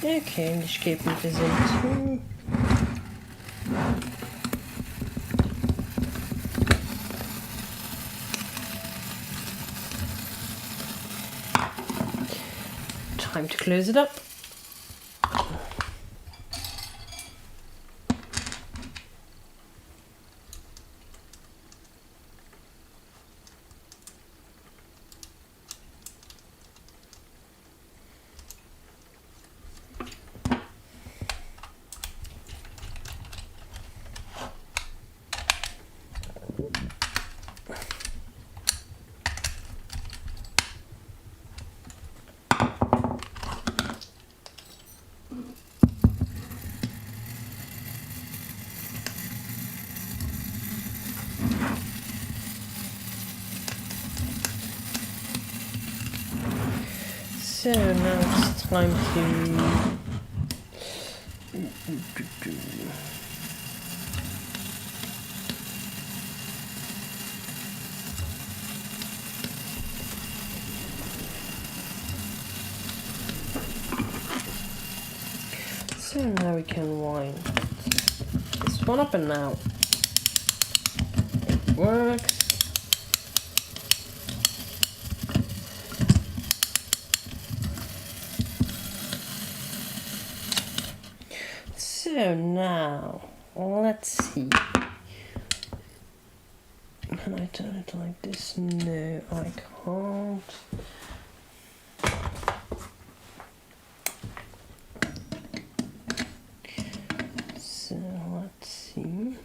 Okay, die Skepnete sind... Time to close it up. So now it's time to... So now we can wind this one up and now it works. So now, let's see. Can I turn it like this? No, I can't. So let's see.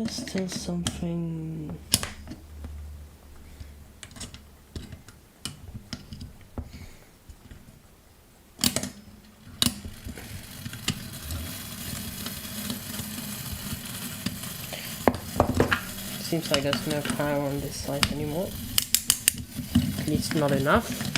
There's still something. Seems like there's no power on this side anymore. At least not enough.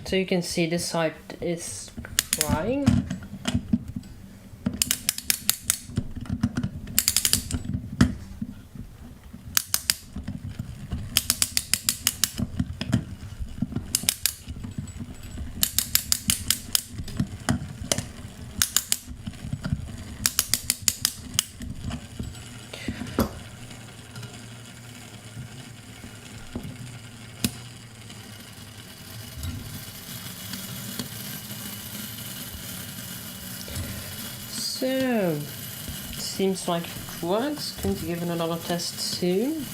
So you can see this side is drying. So, seems like it works. Going to give it another test soon.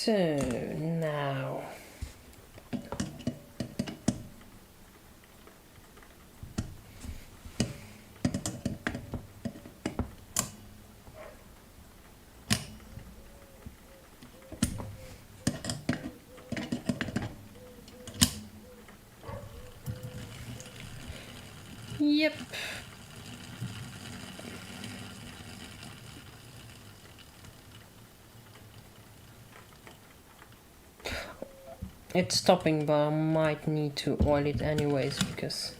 So now yep. It's stopping, but I might need to oil it anyways because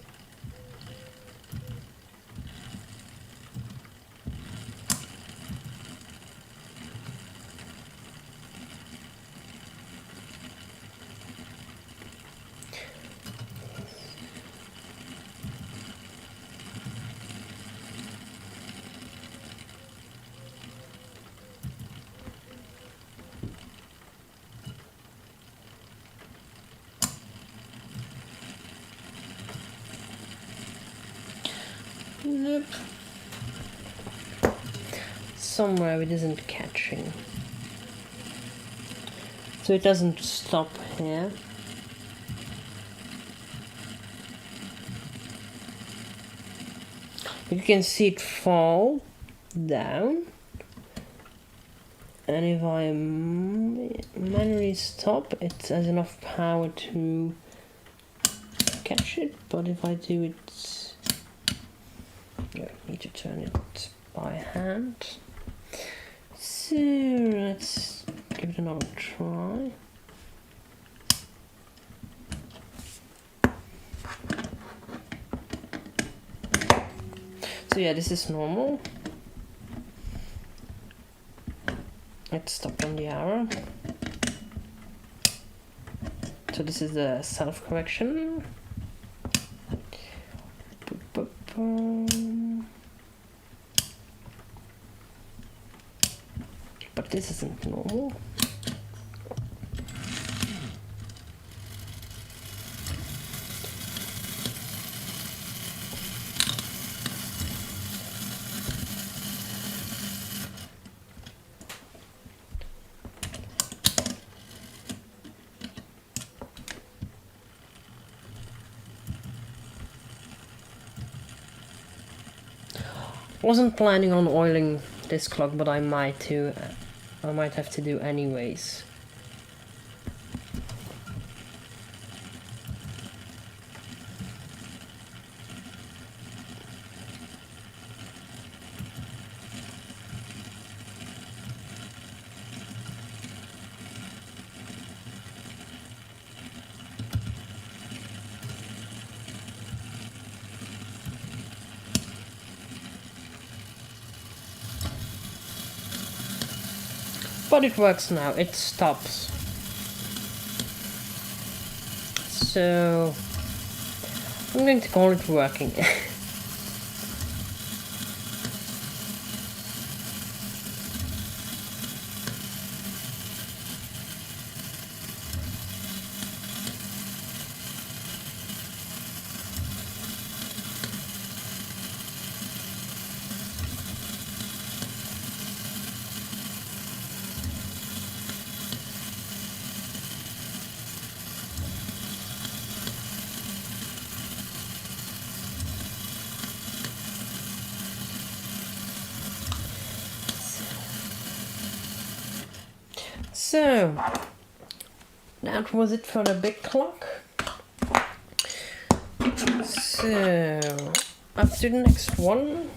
nope. Somewhere it isn't catching. So it doesn't stop here. But you can see it fall down. And if I manually stop, it has enough power to catch it. But if I do it, I need to turn it by hand. So let's give it another try. So yeah, this is normal. Let's stop on the arrow. So this is the self-correction. But this isn't normal. Wasn't planning on oiling this clock, but I might have to do anyways. But it works now, it stops. So I'm going to call it working. So that was it for the big clock. So up to the next one.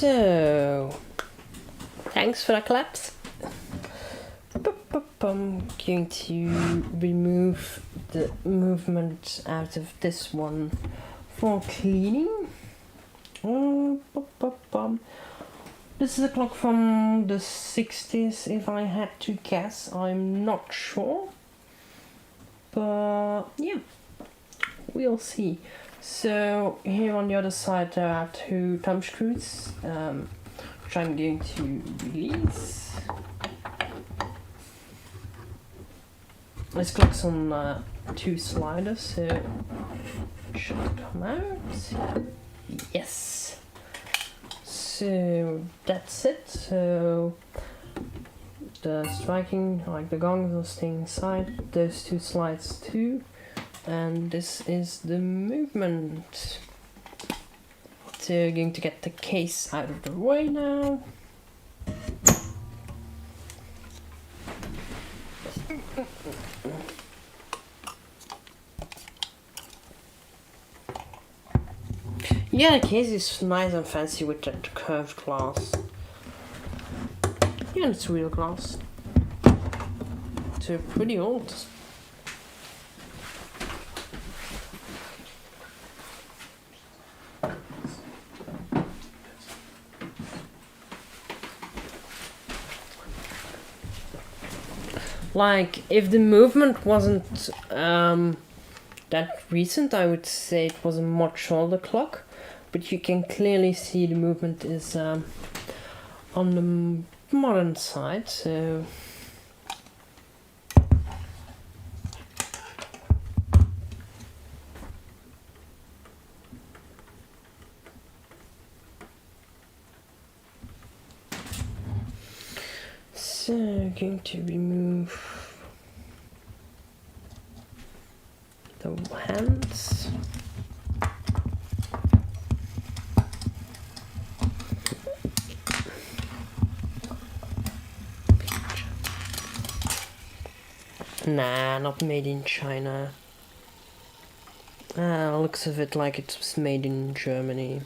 So, thanks for the claps. I'm going to remove the movement out of this one for cleaning. This is a clock from the 60s, if I had to guess. I'm not sure. But yeah, we'll see. So here on the other side there are 2 thumb screws, which I'm going to release. This clock's on 2 sliders, so it should come out. Yes. So that's it. So the striking, like the gongs, are staying inside. Those 2 slides too. And this is the movement. So we're going to get the case out of the way now. Yeah, the case is nice and fancy with that curved glass. Yeah, it's real glass. So pretty old. Like, if the movement wasn't that recent, I would say it was a much older clock. But you can clearly see the movement is on the modern side, so... So, going to remove the hands. Nah, not made in China. Looks of it like it was made in Germany.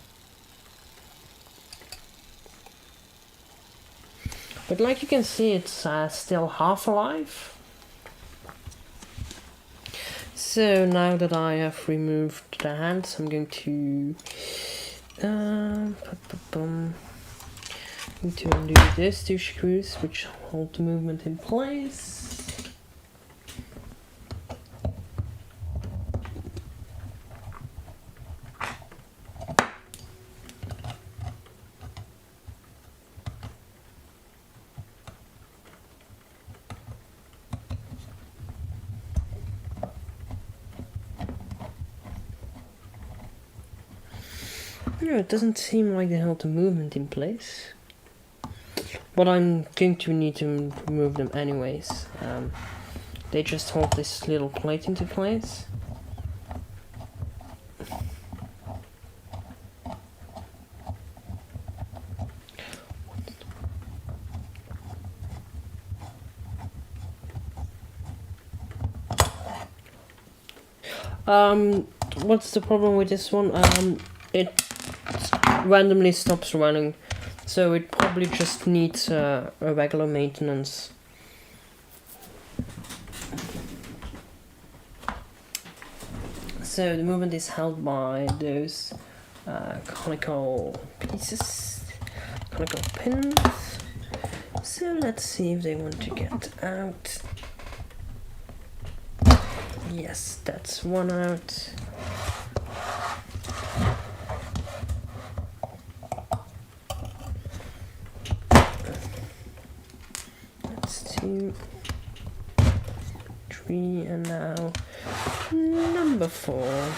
But like you can see, it's still half alive. So now that I have removed the hands, I'm going to undo those 2 screws, which hold the movement in place. No, it doesn't seem like they held the movement in place. But I'm going to need to remove them anyways. They just hold this little plate into place. What's the problem with this one? It randomly stops running, so it probably just needs a regular maintenance. So the movement is held by those conical pieces, conical pins. So let's see if they want to get out. Yes, that's one out. That's 2, 3, and now number 4.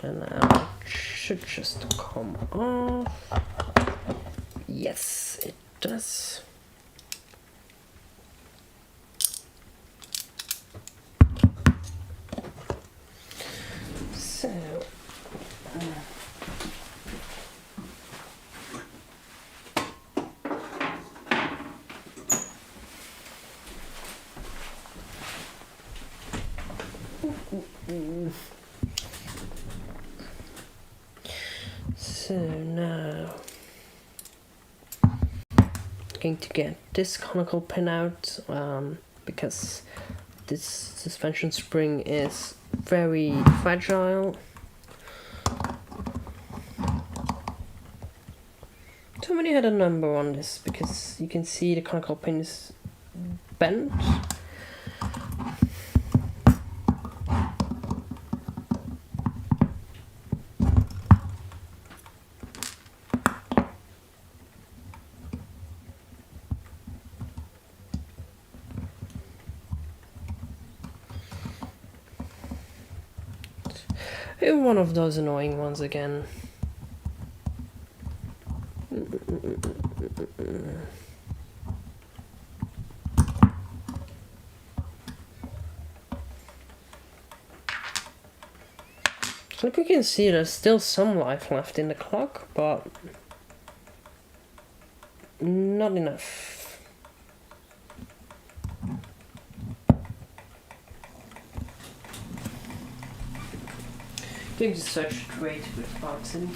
And now it should just come off. Yes, it does. So So now I'm going to get this conical pin out because this suspension spring is very fragile. Somebody had a number on this because you can see the conical pin is bent. One of those annoying ones again. Like we can see, there's still some life left in the clock, but not enough. Going to search straight with parts in.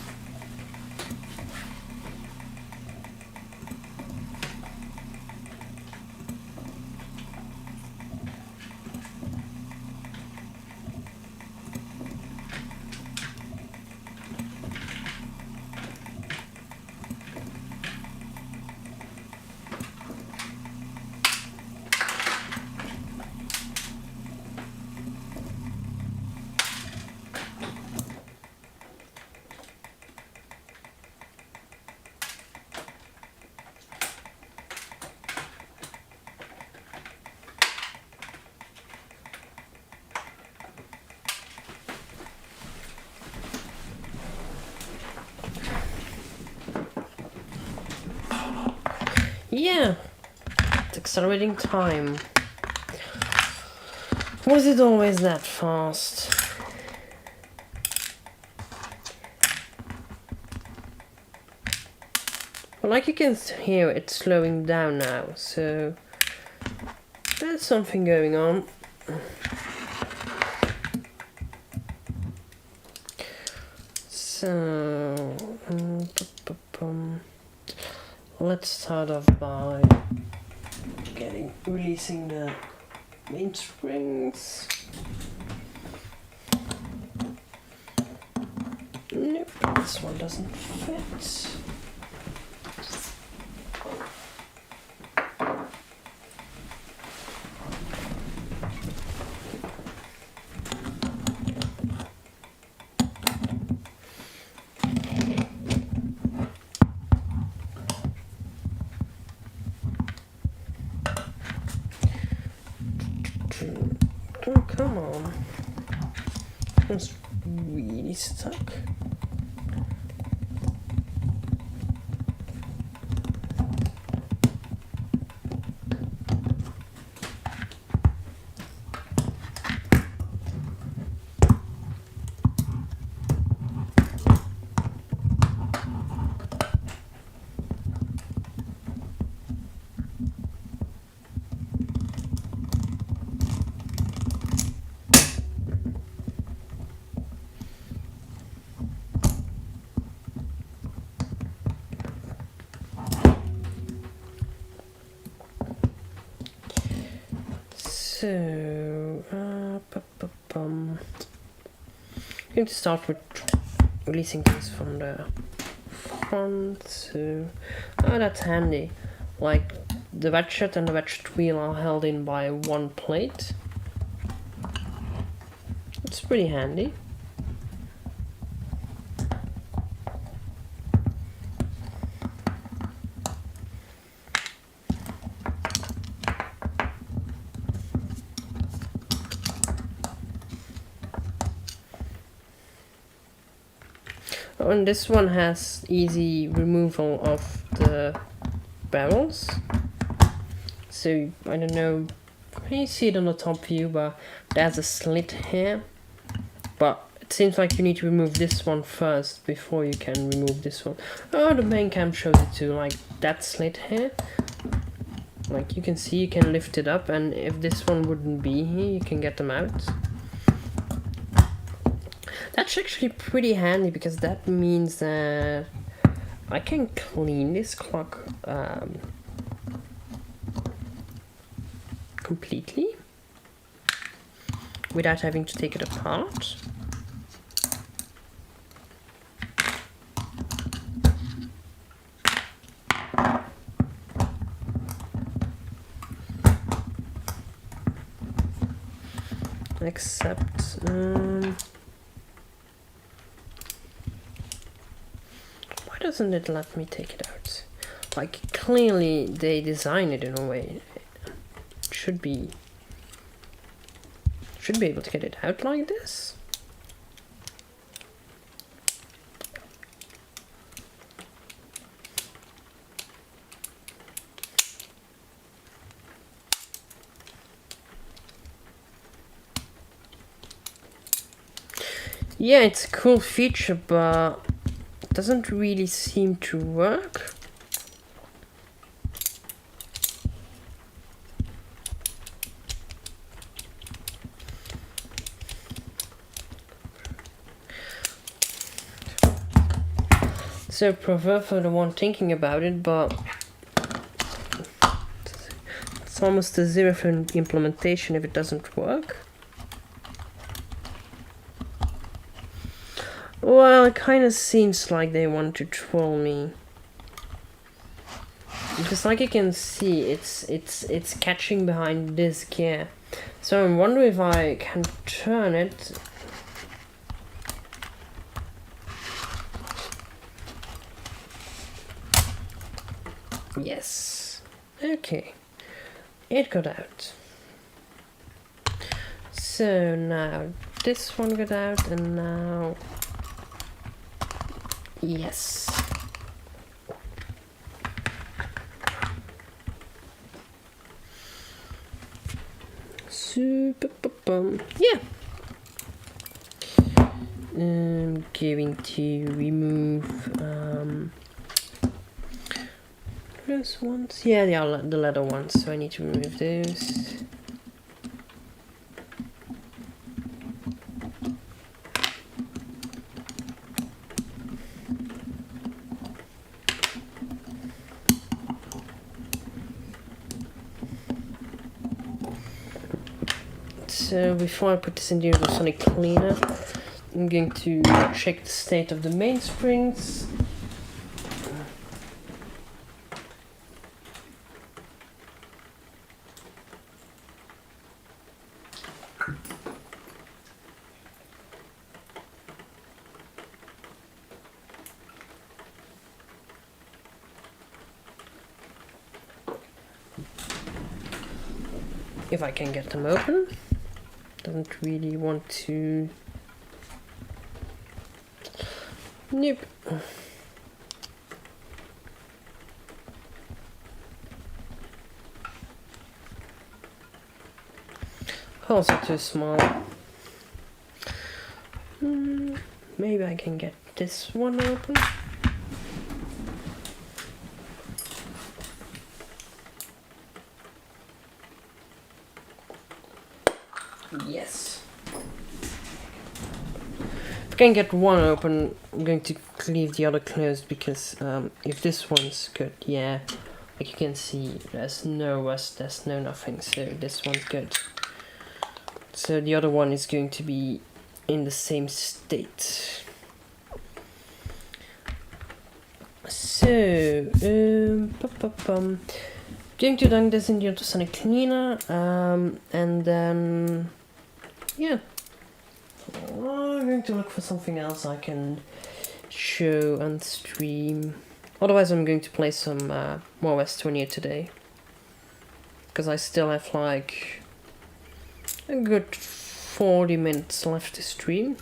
Yeah, it's accelerating time. Was it always that fast? Well, like you can hear, it's slowing down now, so there's something going on. So, let's start off by releasing the mainsprings. Nope, this one doesn't fit. Oh, come on. It's really stuck. So, I'm going to start with releasing things from the front. So, that's handy. Like the ratchet and the ratchet wheel are held in by one plate. It's pretty handy. And this one has easy removal of the barrels. So, I don't know, can you see it on the top view, but there's a slit here. But it seems like you need to remove this one first before you can remove this one. Oh, the main cam shows it too, like that slit here. Like you can see, you can lift it up, and if this one wouldn't be here, you can get them out. That That's actually pretty handy because that means that I can clean this clock completely without having to take it apart. Except why doesn't it let me take it out? Like, clearly they designed it in a way. It should be able to get it out like this. Yeah, it's a cool feature, but it doesn't really seem to work. So proverb for the one thinking about it, but it's almost a zero for implementation if it doesn't work. Well, it kind of seems like they want to troll me. Because like you can see, it's catching behind this gear. So I'm wondering if I can turn it. Yes. Okay. It got out. So now this one got out, and now yes. Super bum. Yeah. I'm going to remove those ones. Yeah, they are the leather ones, so I need to remove those. So before I put this in the ultrasonic cleaner, I'm going to check the state of the mainsprings. If I can get them open. Don't really want to. Nope. Also too small. Maybe I can get this one open. Yes. If I can get one open, I'm going to leave the other closed because if this one's good, yeah, like you can see, there's no rust, there's no nothing, so this one's good. So the other one is going to be in the same state. So, going to dunk this in the ultrasonic cleaner, and then, yeah, I'm going to look for something else I can show and stream. Otherwise, I'm going to play some more Astroneer today, because I still have like a good 40 minutes left to stream.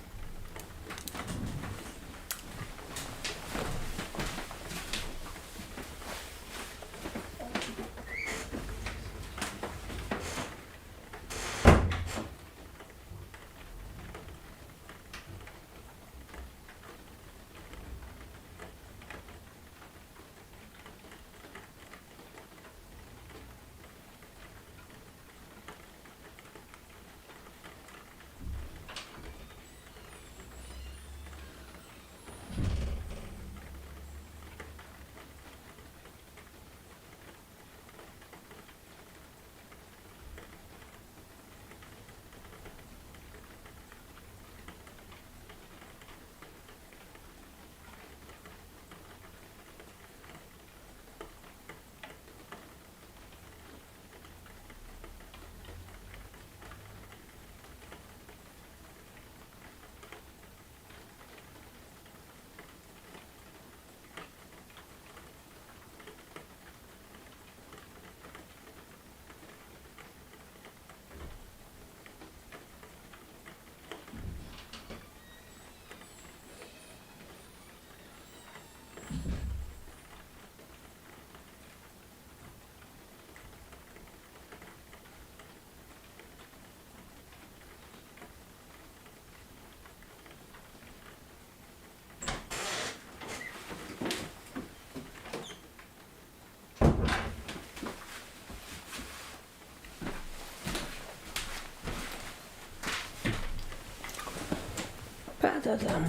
Da-da-da.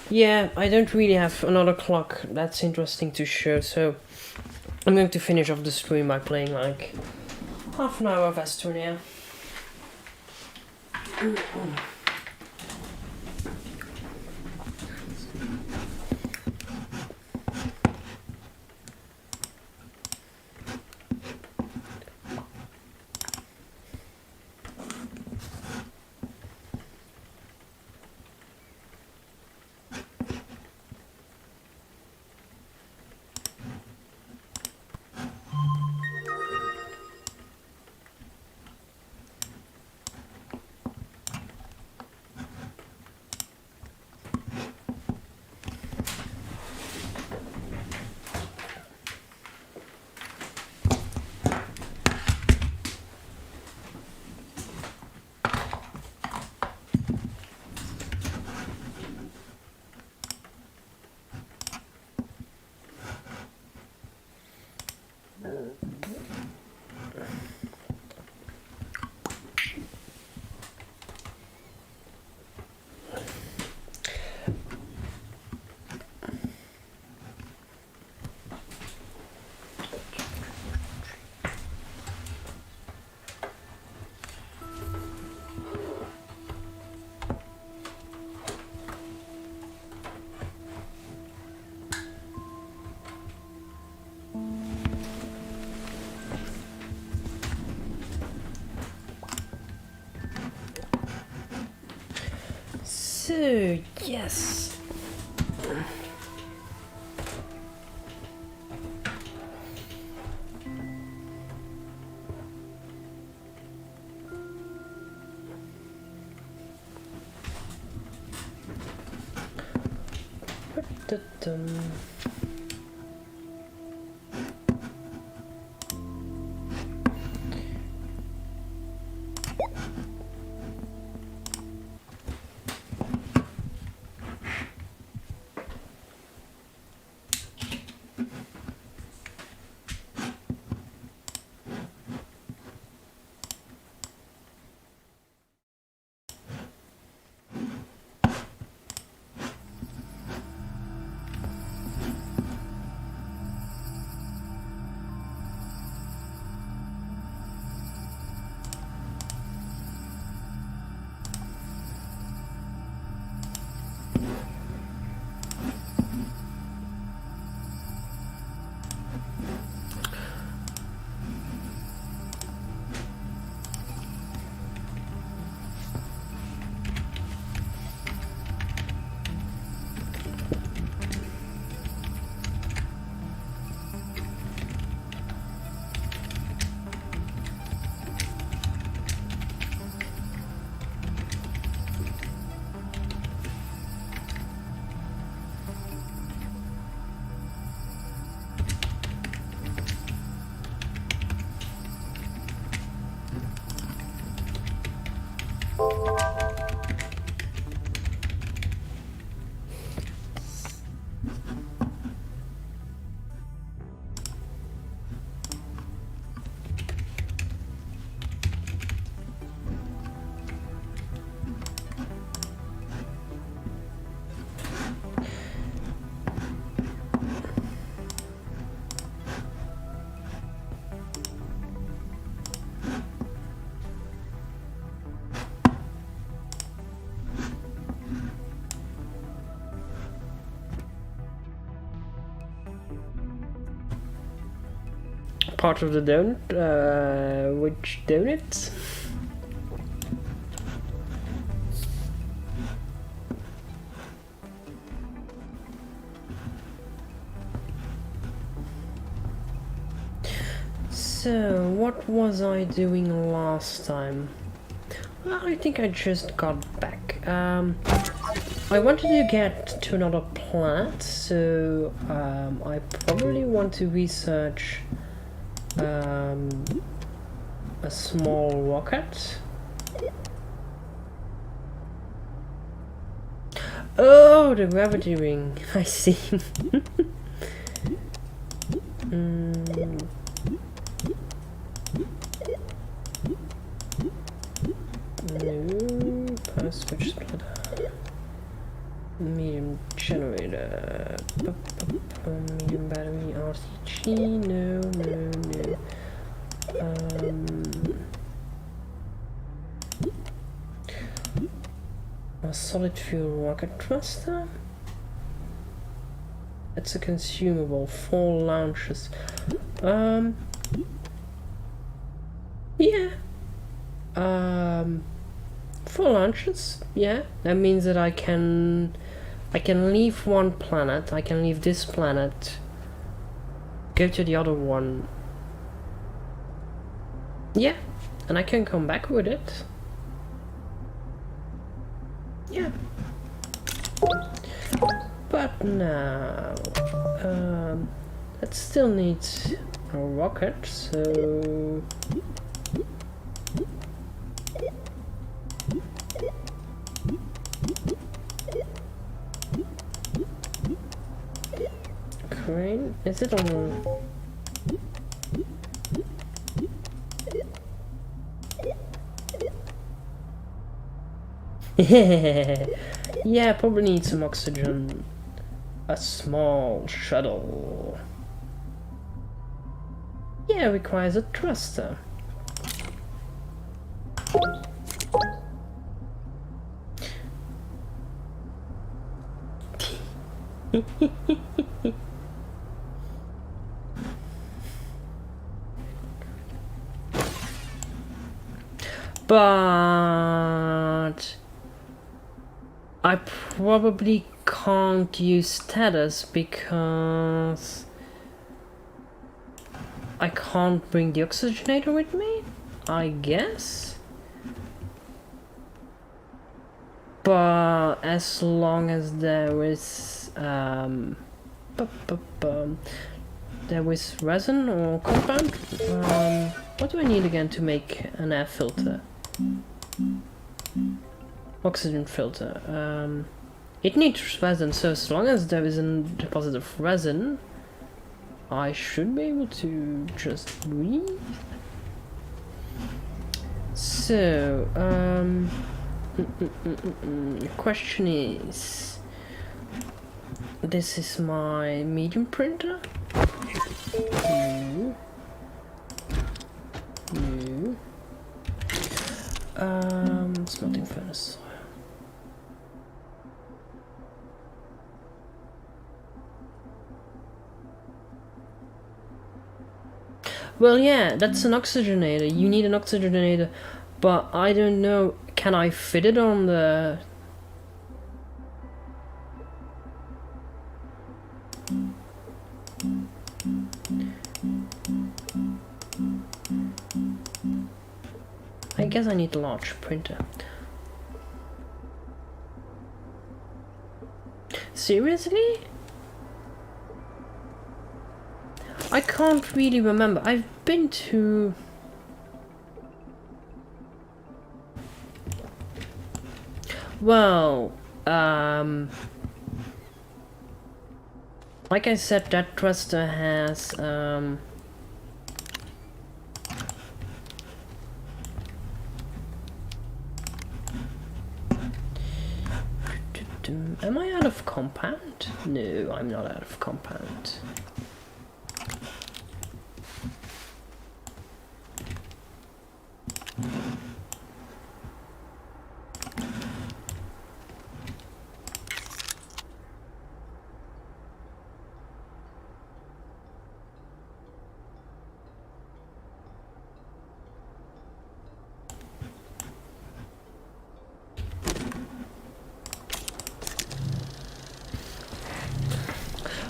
Yeah, I don't really have another clock that's interesting to show, so I'm going to finish off the stream by playing like half an hour of Astroneer. So, yes. Da-dum. Part of the donut. Which donut? So, what was I doing last time? Well, I think I just got back. I wanted to get to another planet, so I probably want to research a small rocket. Oh, the gravity ring. I see. No, power switch splitter. Medium generator. Medium battery RCG. No. A solid fuel rocket thruster. It's a consumable. 4 launches. Yeah. 4 launches. Yeah. That means that I can leave one planet. I can leave this planet. Go to the other one. Yeah. And I can come back with it. Yeah. But now, that still needs a rocket, so... Crane? Is it on... Yeah, probably need some oxygen. A small shuttle. Yeah, requires a thruster. But I probably can't use status because I can't bring the oxygenator with me, I guess. But as long as there is there is resin or compound. What do I need again to make an air filter? Oxygen filter. It needs resin, so as long as there is a deposit of resin, I should be able to just breathe. So, the question is, this is my medium printer. No. Smelting furnace. Well, yeah, that's an oxygenator. You need an oxygenator, but I don't know. Can I fit it on the... I guess I need a large printer. Seriously? I can't really remember. I've been to... Well, like I said, that thruster has, am I out of compound? No, I'm not out of compound.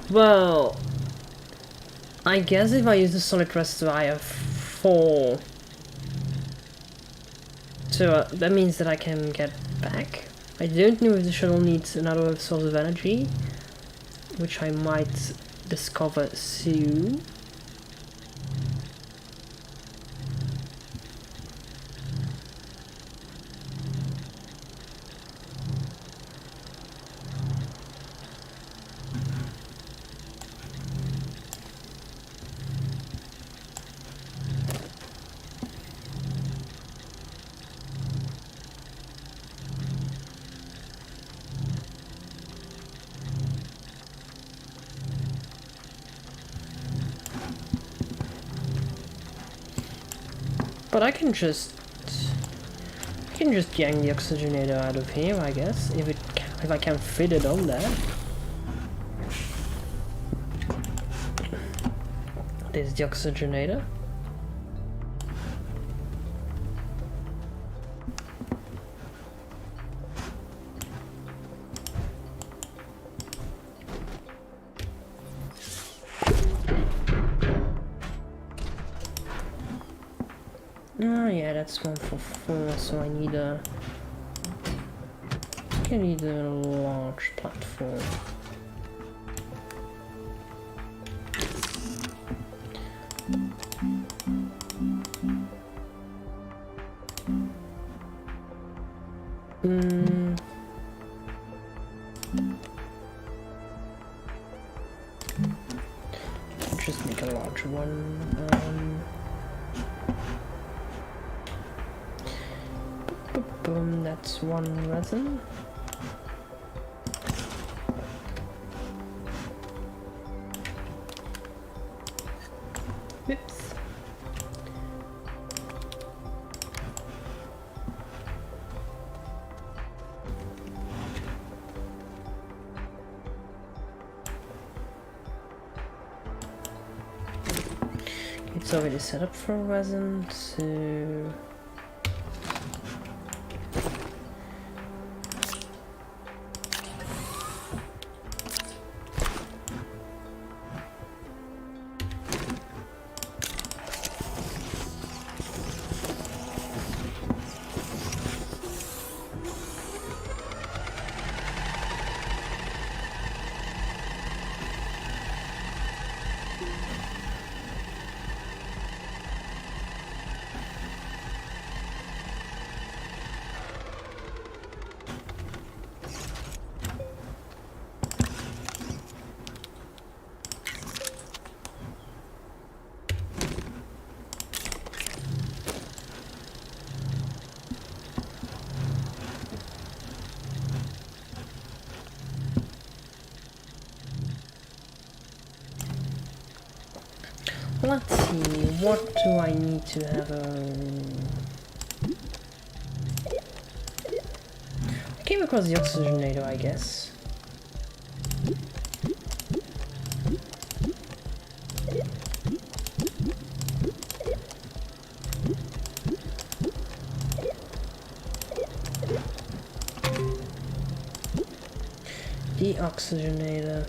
Well, I guess if I use the solid thruster, I have 4. So that means that I can get back. I don't know if the shuttle needs another source of energy, which I might discover soon. But I can just yank the oxygenator out of here, I guess, if I can fit it on there. There's the oxygenator. Oh yeah, that's 1 for 4, so I need a large platform. Just make a large one. Boom, that's 1 resin. Oops. It's already set up for resin, so let's see, what do I need to have I came across the oxygenator, I guess. The oxygenator.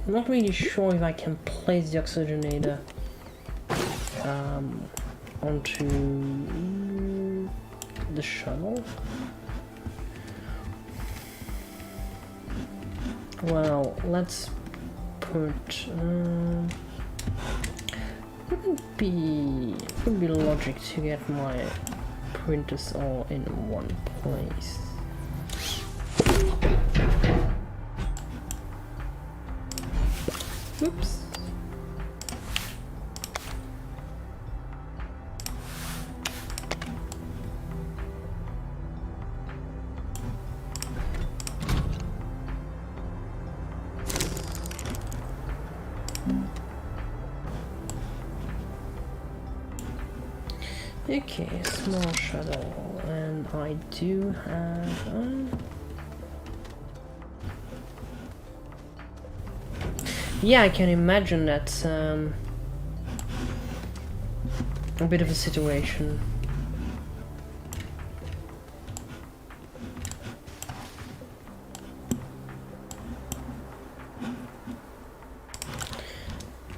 I'm not really sure if I can place the oxygenator onto the shuttle. Well, let's put. Wouldn't be logic to get my printers all in one place. Oops. Okay, small shuttle, and I do have. Yeah, I can imagine that's a bit of a situation.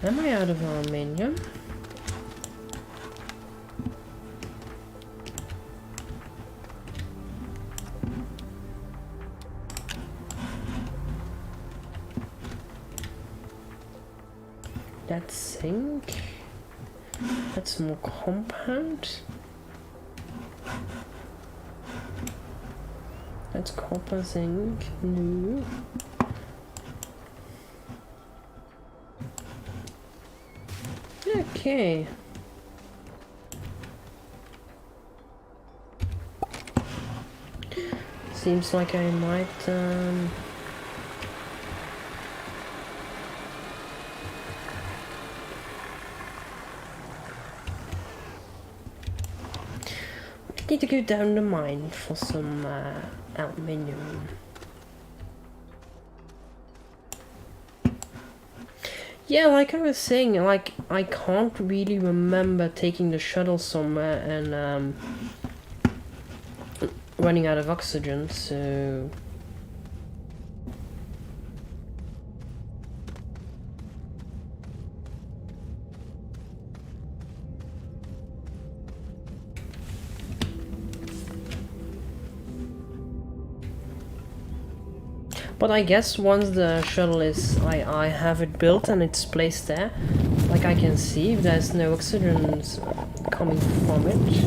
Am I out of aluminium? That's zinc. That's more compound. That's copper, zinc. No. Okay. Seems like I might need to go down the mine for some aluminium. Yeah, like I was saying, like I can't really remember taking the shuttle somewhere and running out of oxygen, so but I guess once the shuttle is, I have it built and it's placed there, like I can see if there's no oxygen coming from it.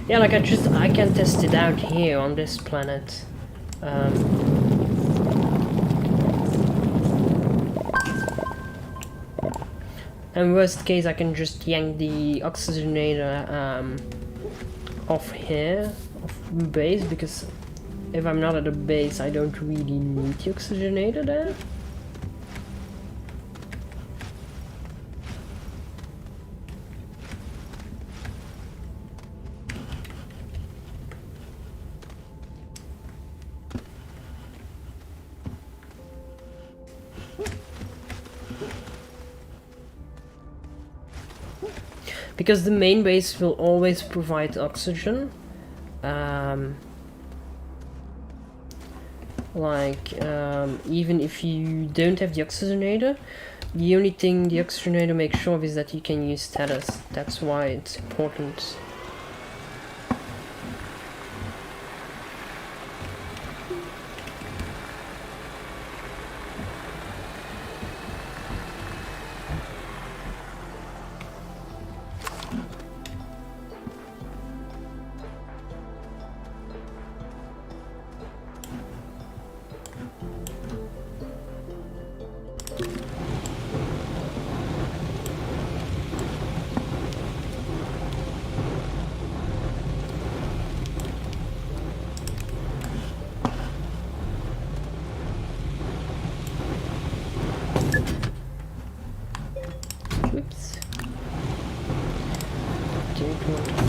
Yeah, like I can test it out here on this planet. And worst case, I can just yank the oxygenator off here, off base, because if I'm not at a base, I don't really need the oxygenator there. Because the main base will always provide oxygen. Even if you don't have the oxygenator, the only thing the oxygenator makes sure of is that you can use status. That's why it's important.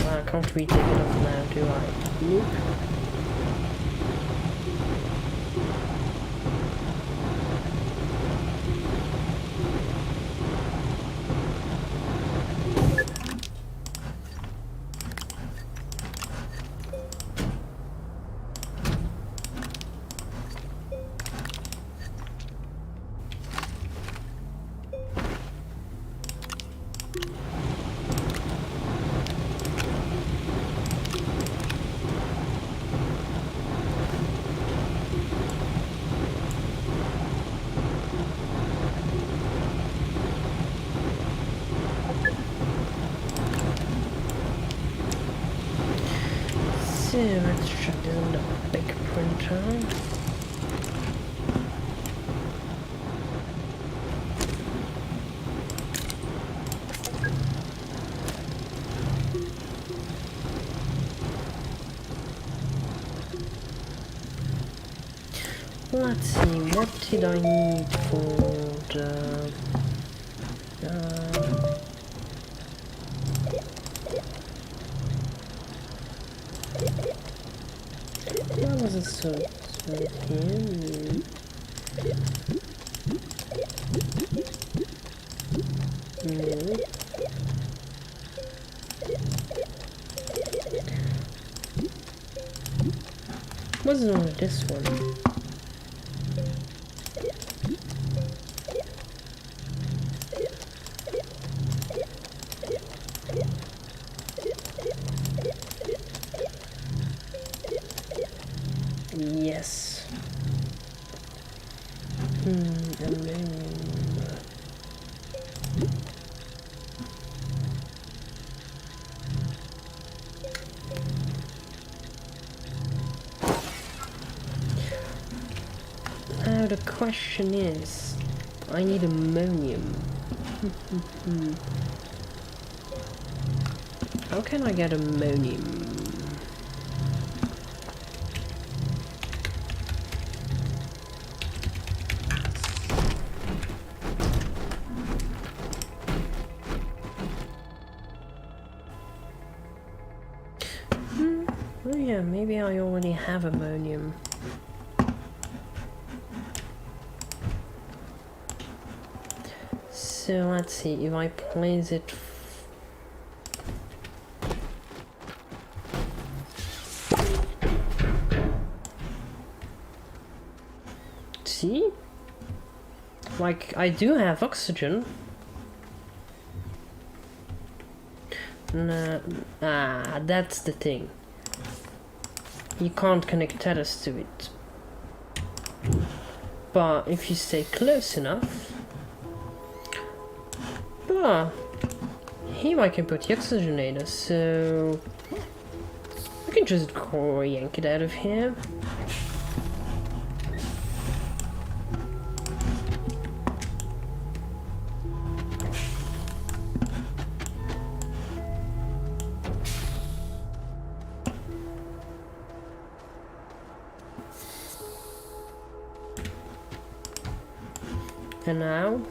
I can't really take it off now, do I? Nope. So let's check this on the big printer. Let's see, what did I need for the... What was it so right here? No. What's wrong with this one? Yes. Now the question is, I need ammonium. How can I get ammonium? Oh yeah, maybe I already have ammonium. So let's see, if I place it... See? Like, I do have oxygen. No, that's the thing. You can't connect tethers to it. But if you stay close enough... here I can put the oxygenator, so... I can just go yank it out of here. And now...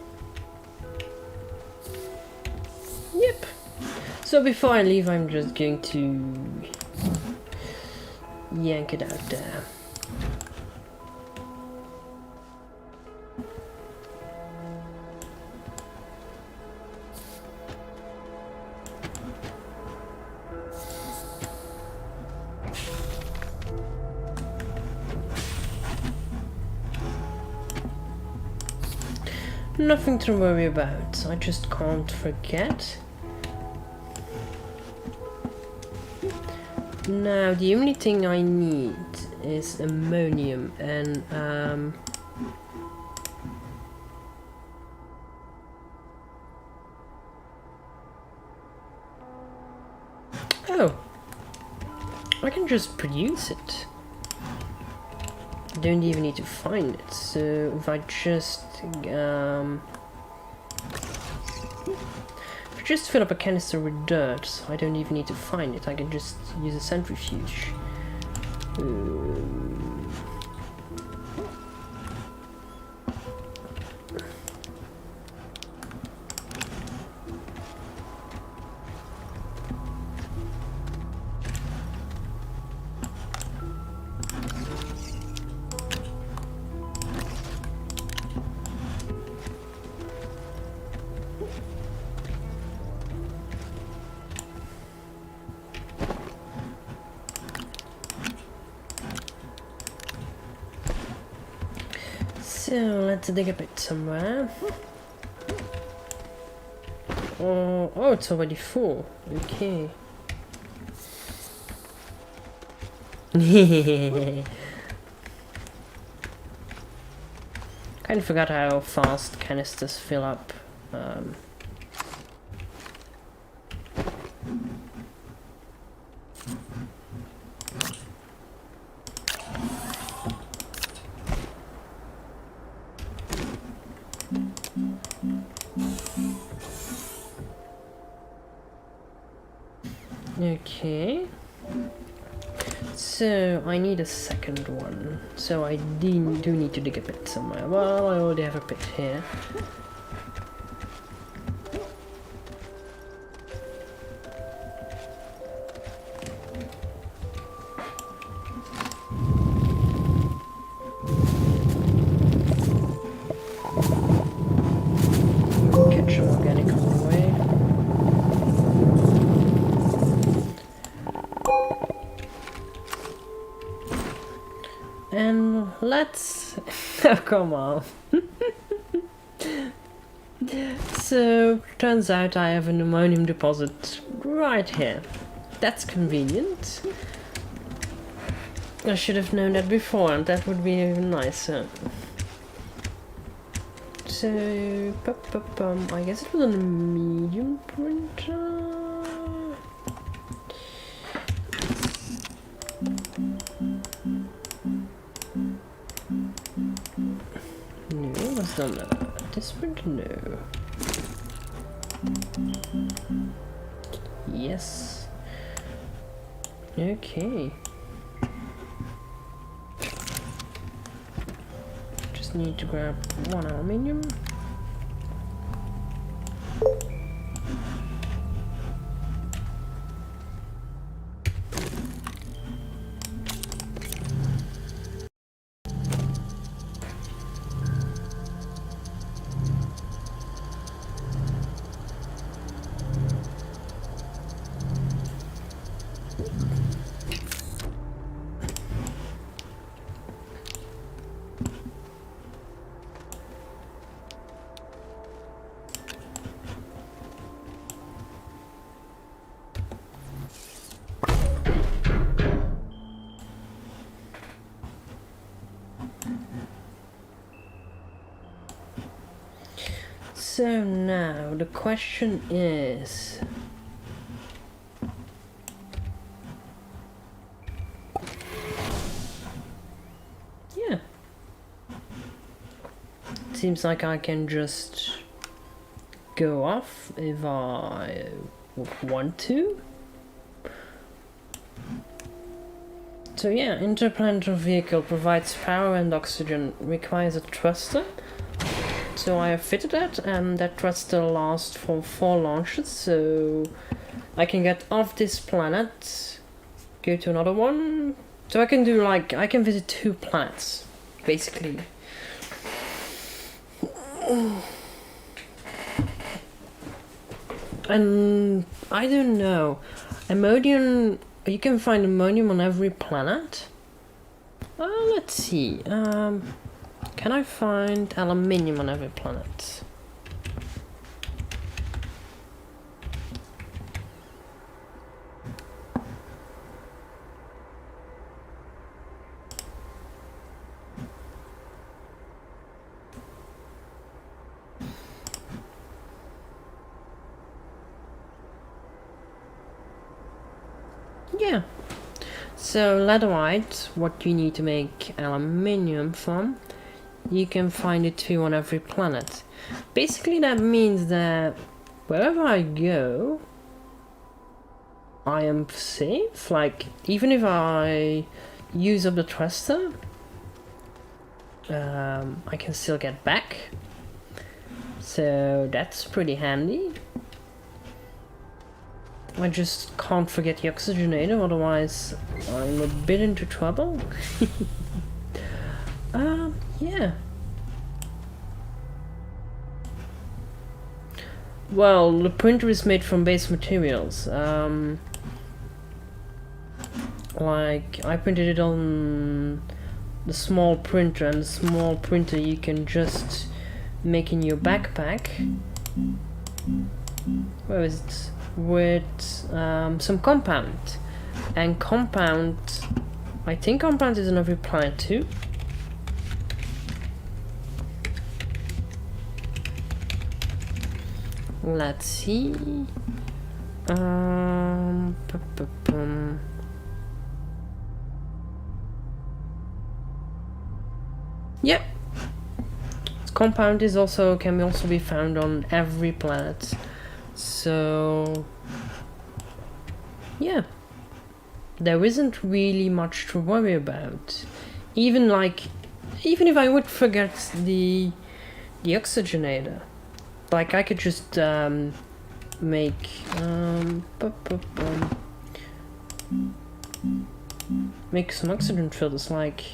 Yep. So before I leave, I'm just going to yank it out there. Nothing to worry about. I just can't forget. Now the only thing I need is ammonium and oh, I can just produce it. I don't even need to find it. So if I just fill up a canister with dirt, I don't even need to find it. I can just use a centrifuge. So let's dig a bit somewhere. Oh, it's already full. Okay. Kind of forgot how fast canisters fill up. Okay, so I need a second one, so I do need to dig a pit somewhere. Well, I already have a pit here. And let's... oh, come on. So, turns out I have an ammonium deposit right here. That's convenient. I should have known that before, and that would be even nicer. So, I guess it was on a medium printer. No, it was on this printer. No. Yes. Okay. Just need to grab one aluminium. So now the question is, yeah, seems like I can just go off if I want to. So yeah, interplanetary vehicle provides power and oxygen, requires a thruster. So I have fitted that, and that thruster lasts for 4 launches, so I can get off this planet, go to another one. So I can do like, I can visit 2 planets, basically. And I don't know, ammonium, you can find ammonium on every planet. Let's see, can I find aluminium on every planet? Yeah. So leatherite, what you need to make aluminium from, you can find it too on every planet. Basically that means that wherever I go, I am safe. Like, even if I use up the thruster, I can still get back. So that's pretty handy. I just can't forget the oxygenator, otherwise I'm a bit into trouble. Yeah. Well, the printer is made from base materials. Like, I printed it on the small printer, and the small printer you can just make in your backpack. Where is it? With some compound. And compound, I think compound is on every planet too. Let's see. Yep. Compound is also can also be found on every planet. So yeah, there isn't really much to worry about. Even if I would forget the oxygenator, like I could just make make some oxygen filters, like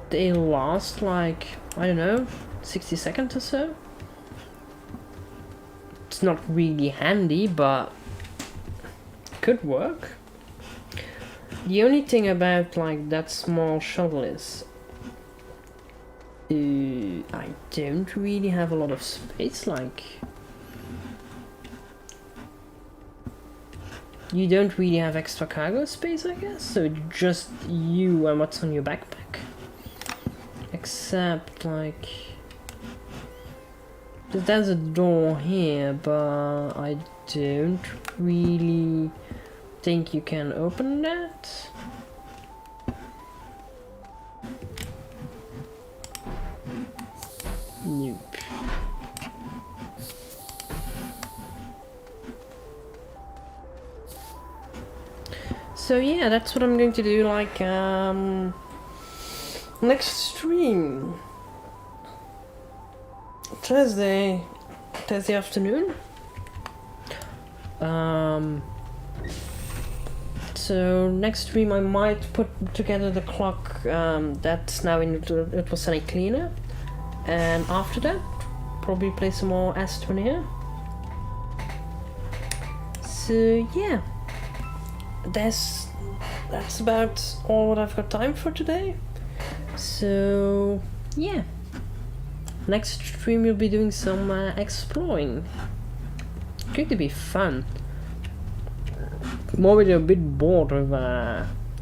they last like, I don't know, 60 seconds or so. It's not really handy, but could work. The only thing about like that small shuttle is I don't really have a lot of space. Like, you don't really have extra cargo space, I guess. So just you and what's on your backpack. Except like there's a door here, but I don't really think you can open that. Nope. So yeah, that's what I'm going to do, like, next stream. Thursday afternoon. So next stream I might put together the clock that's now in it was any cleaner, and after that probably play some more Astroneer. So yeah, that's about all what I've got time for today. So yeah, next stream we'll be doing some exploring. It's going to be fun. I'm already a bit bored of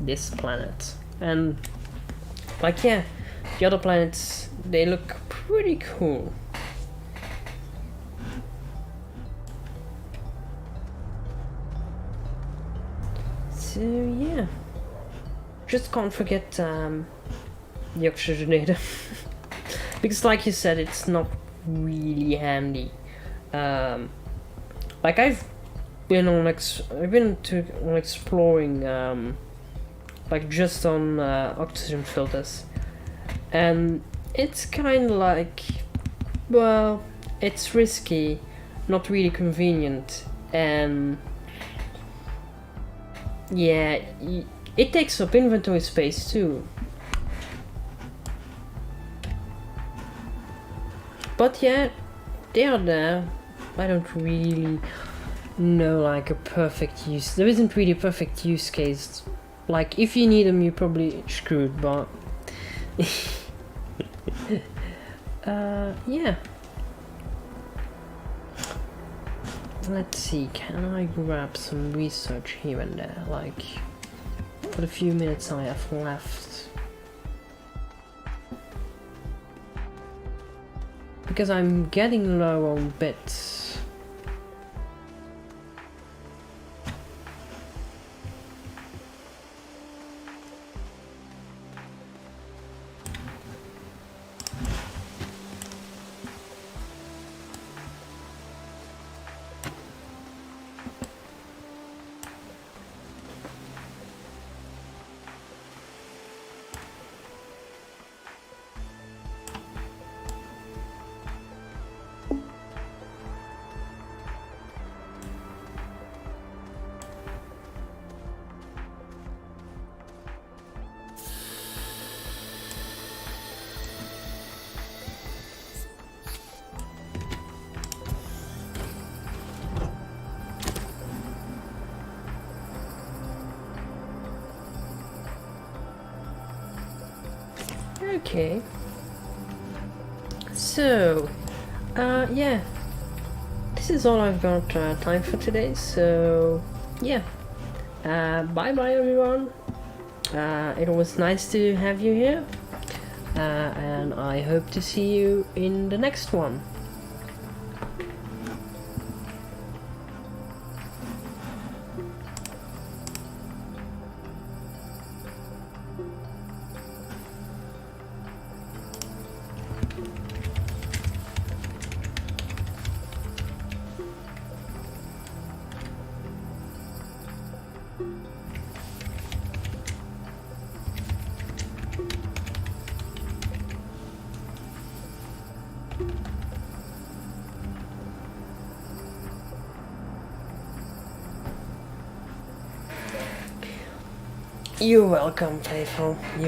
this planet, and like, yeah, the other planets, they look pretty cool. So yeah, just can't forget the oxygenator. Because like you said, it's not really handy. Like, I've been exploring like just on oxygen filters, and it's kind of like, well, it's risky, not really convenient, and yeah, it takes up inventory space too. But yeah, they are there. I don't really know like a perfect use. There isn't really a perfect use case. Like, if you need them, you're probably screwed, but yeah. Let's see, can I grab some research here and there, like, for the few minutes I have left? Because I'm getting low on bits. Okay. So, yeah. This is all I've got time for today, so yeah. Bye bye everyone. It was nice to have you here. And I hope to see you in the next one. You're welcome, Playful.